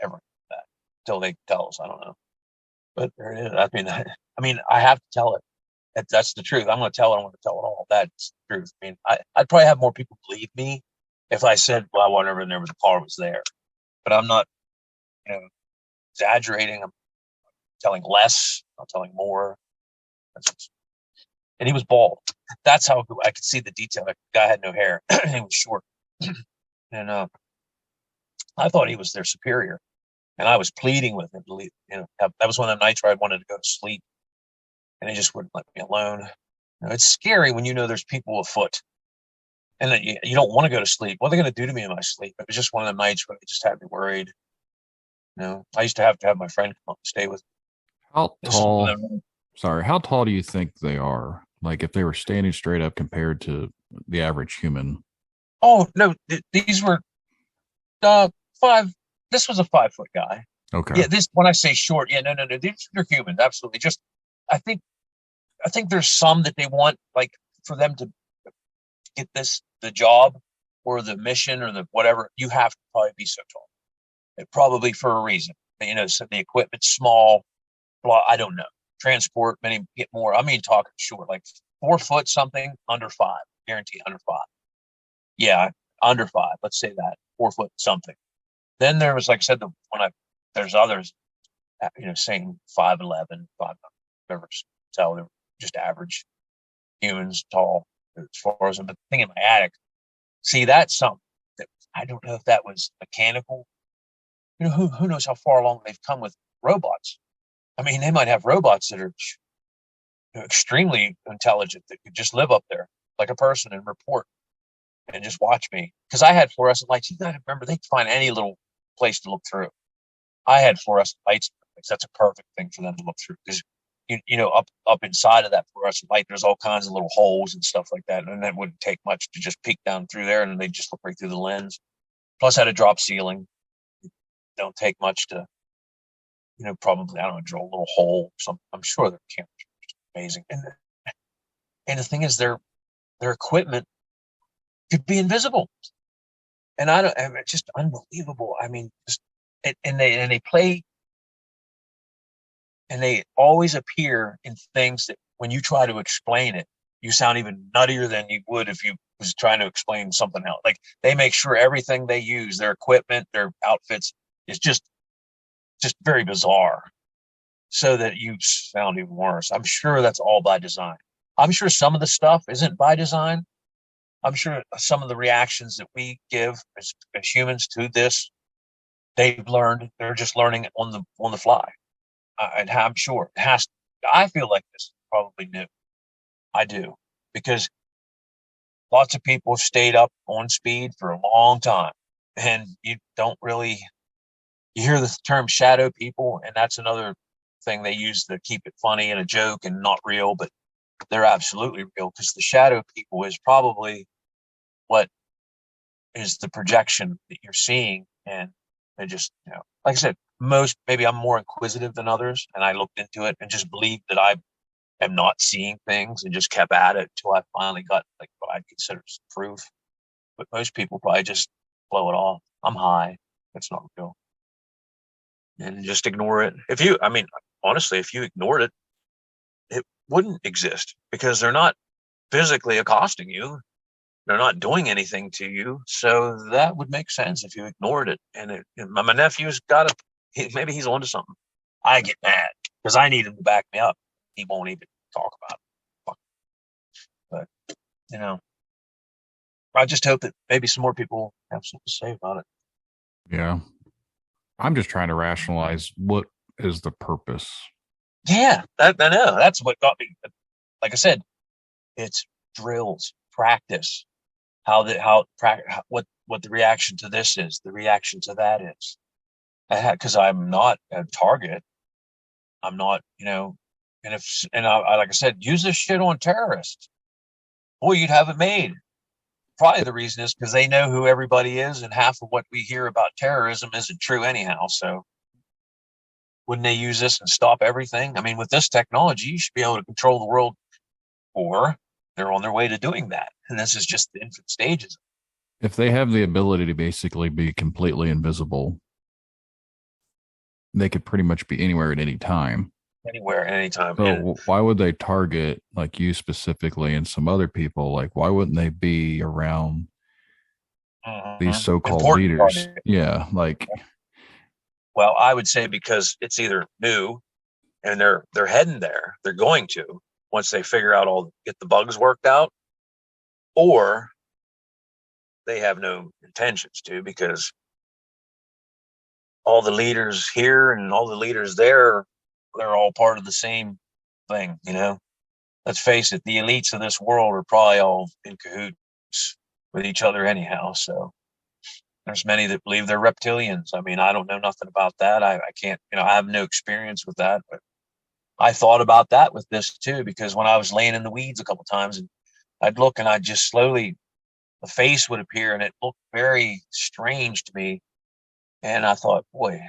Ever that until they tell us? I don't know. But there it is. I mean, I have to tell it. That's the truth. I'm going to tell it. I'm going to tell it all. That's the truth. I mean, I'd probably have more people believe me if I said, well, I went over there, but the car was there. But I'm not, exaggerating. I'm telling less. I'm telling more. And he was bald. That's how I could see the detail. The guy had no hair. He was short. And I thought he was their superior. And I was pleading with him to leave. That was one of the nights where I wanted to go to sleep, and they just wouldn't let me alone. It's scary when there's people afoot, and that you don't want to go to sleep. What are they going to do to me in my sleep? It was just one of the nights where it just had me worried. I used to have my friend come up and stay with me. How This is one tall? of them. Sorry, how tall do you think they are? Like if they were standing straight up compared to the average human? Oh no, these were uh five. This was a 5 foot guy. Okay. Yeah, this when I say short, yeah, no, no, no, they're humans, absolutely. Just I think I think there's some that they want like for them to get the job or the mission or the whatever. You have to probably be so tall. Probably for a reason. You know, so the equipment's small. Blah, I don't know. Transport many get more. I mean, talking short, like 4 foot something, under five, guarantee under five. Yeah, under five. Let's say that 4 foot something. Then there was, like I said, there's others, saying 5'11", 5, never tell. They're just average humans, tall as far as I'm thinking. My attic. See, that's something that I don't know if that was mechanical. Who knows how far along they've come with robots. I mean, they might have robots that are extremely intelligent that could just live up there like a person and report and just watch me. Because I had fluorescent lights. You got to remember, they can find any little place to look through. I had fluorescent lights. That's a perfect thing for them to look through because up inside of that fluorescent light, there's all kinds of little holes and stuff like that, and that wouldn't take much to just peek down through there, and they just look right through the lens. Plus, I had a drop ceiling. It don't take much to, probably I don't know, drill a little hole. Some I'm sure their cameras are amazing, and the thing is, their equipment could be invisible, and it's just unbelievable. I mean, and they play and they always appear in things that when you try to explain it, you sound even nuttier than you would if you was trying to explain something else. Like they make sure everything they use, their equipment, their outfits, is just very bizarre, so that you sound even worse. I'm sure that's all by design. I'm sure some of the stuff isn't by design. I'm sure some of the reactions that we give as humans to this, they've learned. They're just learning on the fly. And I'm sure it has. I feel like this is probably new. I do because lots of people stayed up on speed for a long time, and you don't really you hear the term shadow people, and that's another thing they use to keep it funny and a joke and not real, but they're absolutely real because the shadow people is probably what is the projection that you're seeing. And they just, like I said, maybe I'm more inquisitive than others, and I looked into it and just believed that I am not seeing things and just kept at it until I finally got like what I'd consider some proof. But most people probably just blow it off. I'm high. It's not real. And just ignore it. I mean, honestly, if you ignored it, it wouldn't exist because they're not physically accosting you. They're not doing anything to you. So that would make sense if you ignored it. And my nephew's maybe he's onto something. I get mad because I need him to back me up. He won't even talk about it. But, you know, I just hope that maybe some more people have something to say about it. Yeah. I'm just trying to rationalize what is the purpose. Yeah, I know. That's what got me. Like I said, it's drills, practice, what the reaction to this is, the reaction to that is. Because I'm not a target. I'm not, like I said, use this shit on terrorists. Boy, you'd have it made. Probably the reason is because they know who everybody is, and half of what we hear about terrorism isn't true anyhow. So wouldn't they use this and stop everything? I mean, with this technology, you should be able to control the world, or they're on their way to doing that. And this is just the infant stages. If they have the ability to basically be completely invisible, they could pretty much be anywhere at any time. Anywhere, anytime. So why would they target like you specifically and some other people? Like, why wouldn't they be around these so-called Important leaders? target. Yeah, like, Well, I would say because it's either new and they're heading there, they're going to once they figure out get the bugs worked out, or they have no intentions to because all the leaders here and all the leaders there, they're all part of the same thing, Let's face it, the elites of this world are probably all in cahoots with each other anyhow. So there's many that believe they're reptilians. I mean, I don't know nothing about that. I can't, I have no experience with that, but I thought about that with this too, because when I was laying in the weeds a couple times, and I'd look and I'd just slowly, the face would appear, and it looked very strange to me. And I thought, boy,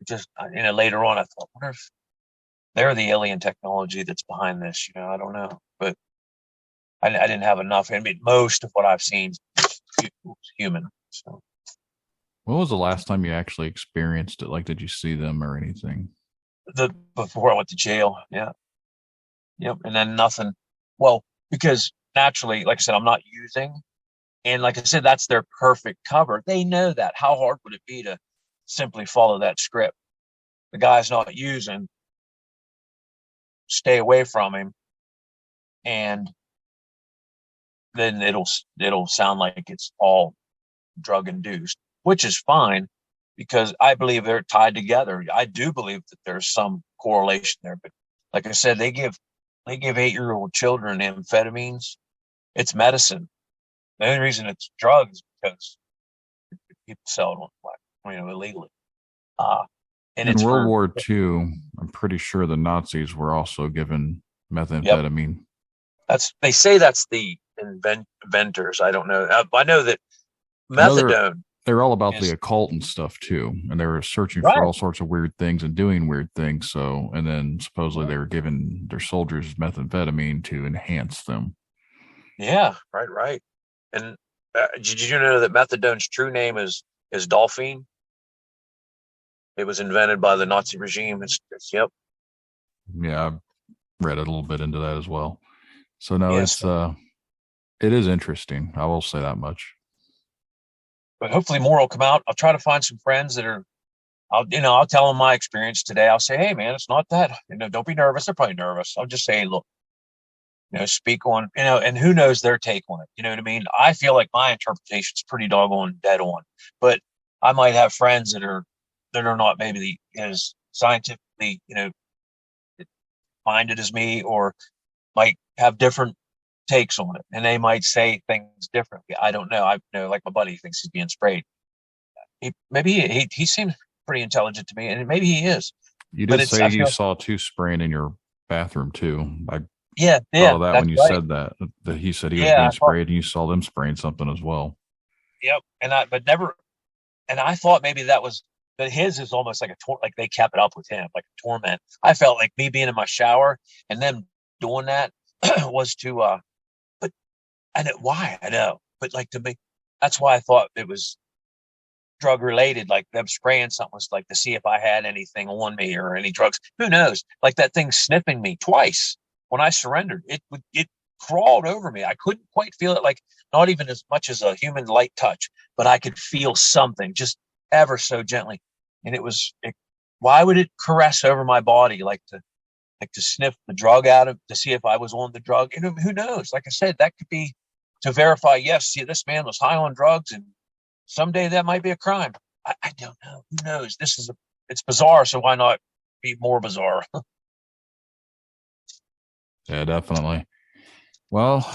just, later on, I thought, wonder if they're the alien technology that's behind this. I don't know, but I didn't have enough. I mean, most of what I've seen is human. So When was the last time you actually experienced it? Like, did you see them or anything? before I went to jail, yeah, yep, and then nothing. Well, because naturally, like I said, I'm not using, and like I said, that's their perfect cover. They know that. How hard would it be to simply follow that script? The guy's not using, stay away from him, and then it'll sound like it's all drug induced, which is fine because I believe they're tied together. I do believe that there's some correlation there, but like I said, they give 8-year-old children amphetamines. It's medicine. The only reason it's drugs is because people sell it on illegally. Uh, and In it's World for, War II, I'm pretty sure the Nazis were also given yep. methamphetamine. They say that's the inventors. I don't know. I know that I know methadone they're all about the is occult and stuff too, and they were searching for right. all sorts of weird things and doing weird things. So, and then supposedly they were giving their soldiers methamphetamine to enhance them. Yeah, right, right. And did you know that methadone's true name is Dolphine? It was invented by the Nazi regime. Yep. Yeah, I've read a little bit into that as well. So no, Yes. it is interesting. I will say that much. But hopefully more will come out. I'll try to find some friends that are. I'll tell them my experience today. I'll say, hey man, it's not that. Don't be nervous. They're probably nervous. I'll just say, look, speak on, and who knows their take on it. You know what I mean? I feel like my interpretation is pretty doggone dead on, but I might have friends that are not maybe as scientifically, minded as me, or might have different takes on it, and they might say things differently. I don't know. I know, like my buddy thinks he's being sprayed. He seems pretty intelligent to me, and maybe he is. You But did it's say I you feel saw two spraying in your bathroom too. I yeah, thought yeah, of that when that's you right. said that he said he was Yeah, being I thought, sprayed and you saw them spraying something as well. yep, but never, and I thought maybe that was, but his is almost like like they kept it up with him, like a torment. I felt like me being in my shower and them doing that was to, but I know why, I know, but like to me, that's why I thought it was drug related, like them spraying something was like to see if I had anything on me or any drugs. Who knows? Like that thing sniffing me twice when I surrendered. It crawled over me. I couldn't quite feel it, like not even as much as a human light touch, but I could feel something just ever so gently. And why would it caress over my body like to sniff the drug out of to see if I was on the drug? And who knows? Like I said, that could be to verify, yes, see, this man was high on drugs and someday that might be a crime. I don't know. Who knows? It's bizarre, so why not be more bizarre? Yeah, definitely. Well,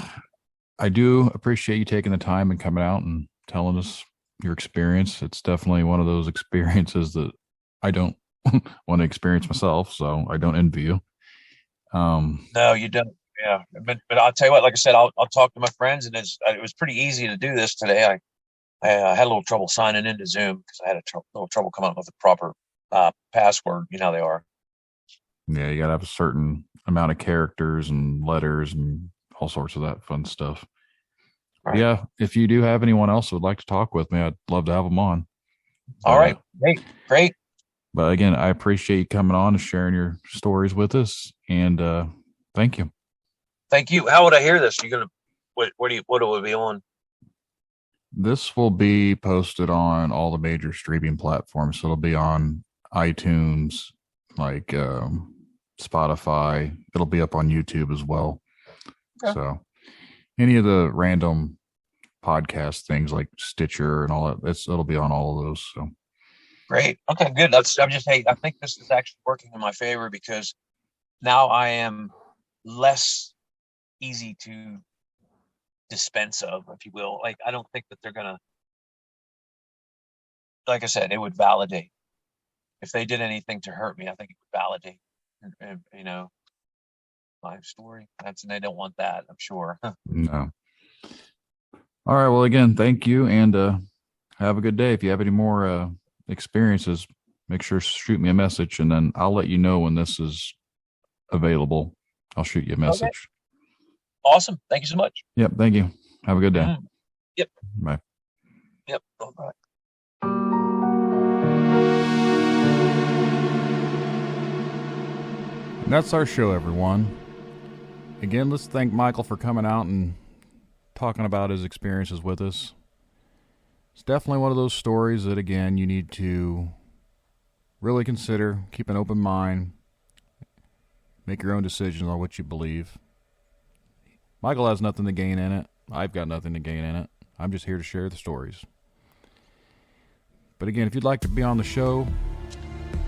I do appreciate you taking the time and coming out and telling us your experience. It's definitely one of those experiences that I don't want to experience myself, so I don't envy you. No, you don't. Yeah, but I'll tell you what. Like I said, I'll talk to my friends, and it was pretty easy to do this today. I had a little trouble signing into Zoom because I had little trouble coming up with the proper password. You know how they are. Yeah, you gotta have a certain amount of characters and letters and all sorts of that fun stuff. All right. Yeah, if you do have anyone else who would like to talk with me, I'd love to have them on. All But right. Great. Great. but again, I appreciate you coming on and sharing your stories with us. And thank you. Thank you. How would I hear this? You gonna what will it be on? This will be posted on all the major streaming platforms. So it'll be on iTunes, like Spotify. It'll be up on YouTube as well. Okay. So any of the random podcast things like Stitcher and all that, it'll be on all of those. So Great. Okay. Good. Hey, I think this is actually working in my favor because now I am less easy to dispense of, if you will. Like, I don't think that they're gonna, like I said, it would validate. If they did anything to hurt me, I think it would validate. you know, life story. They don't want that, I'm sure. No. All right. Well, again, thank you, and have a good day. If you have any more experiences, make sure to shoot me a message, and then I'll let you know when this is available. I'll shoot you a message. Okay. Awesome. Thank you so much. Yep. Thank you. Have a good day. Mm-hmm. Yep. Bye. Yep. Bye. And that's our show, everyone. Again, let's thank Michael for coming out and talking about his experiences with us. It's definitely one of those stories that, again, you need to really consider, keep an open mind, make your own decisions on what you believe. Michael has nothing to gain in it. I've got nothing to gain in it. I'm just here to share the stories. But again, if you'd like to be on the show,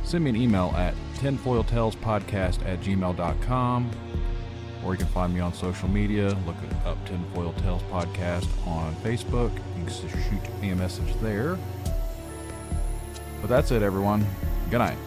send me an email at tinfoiltalespodcast@gmail.com, or you can find me on social media. Look up Tinfoil Tales Podcast on Facebook. You can shoot me a message there. But that's it, everyone. Good night.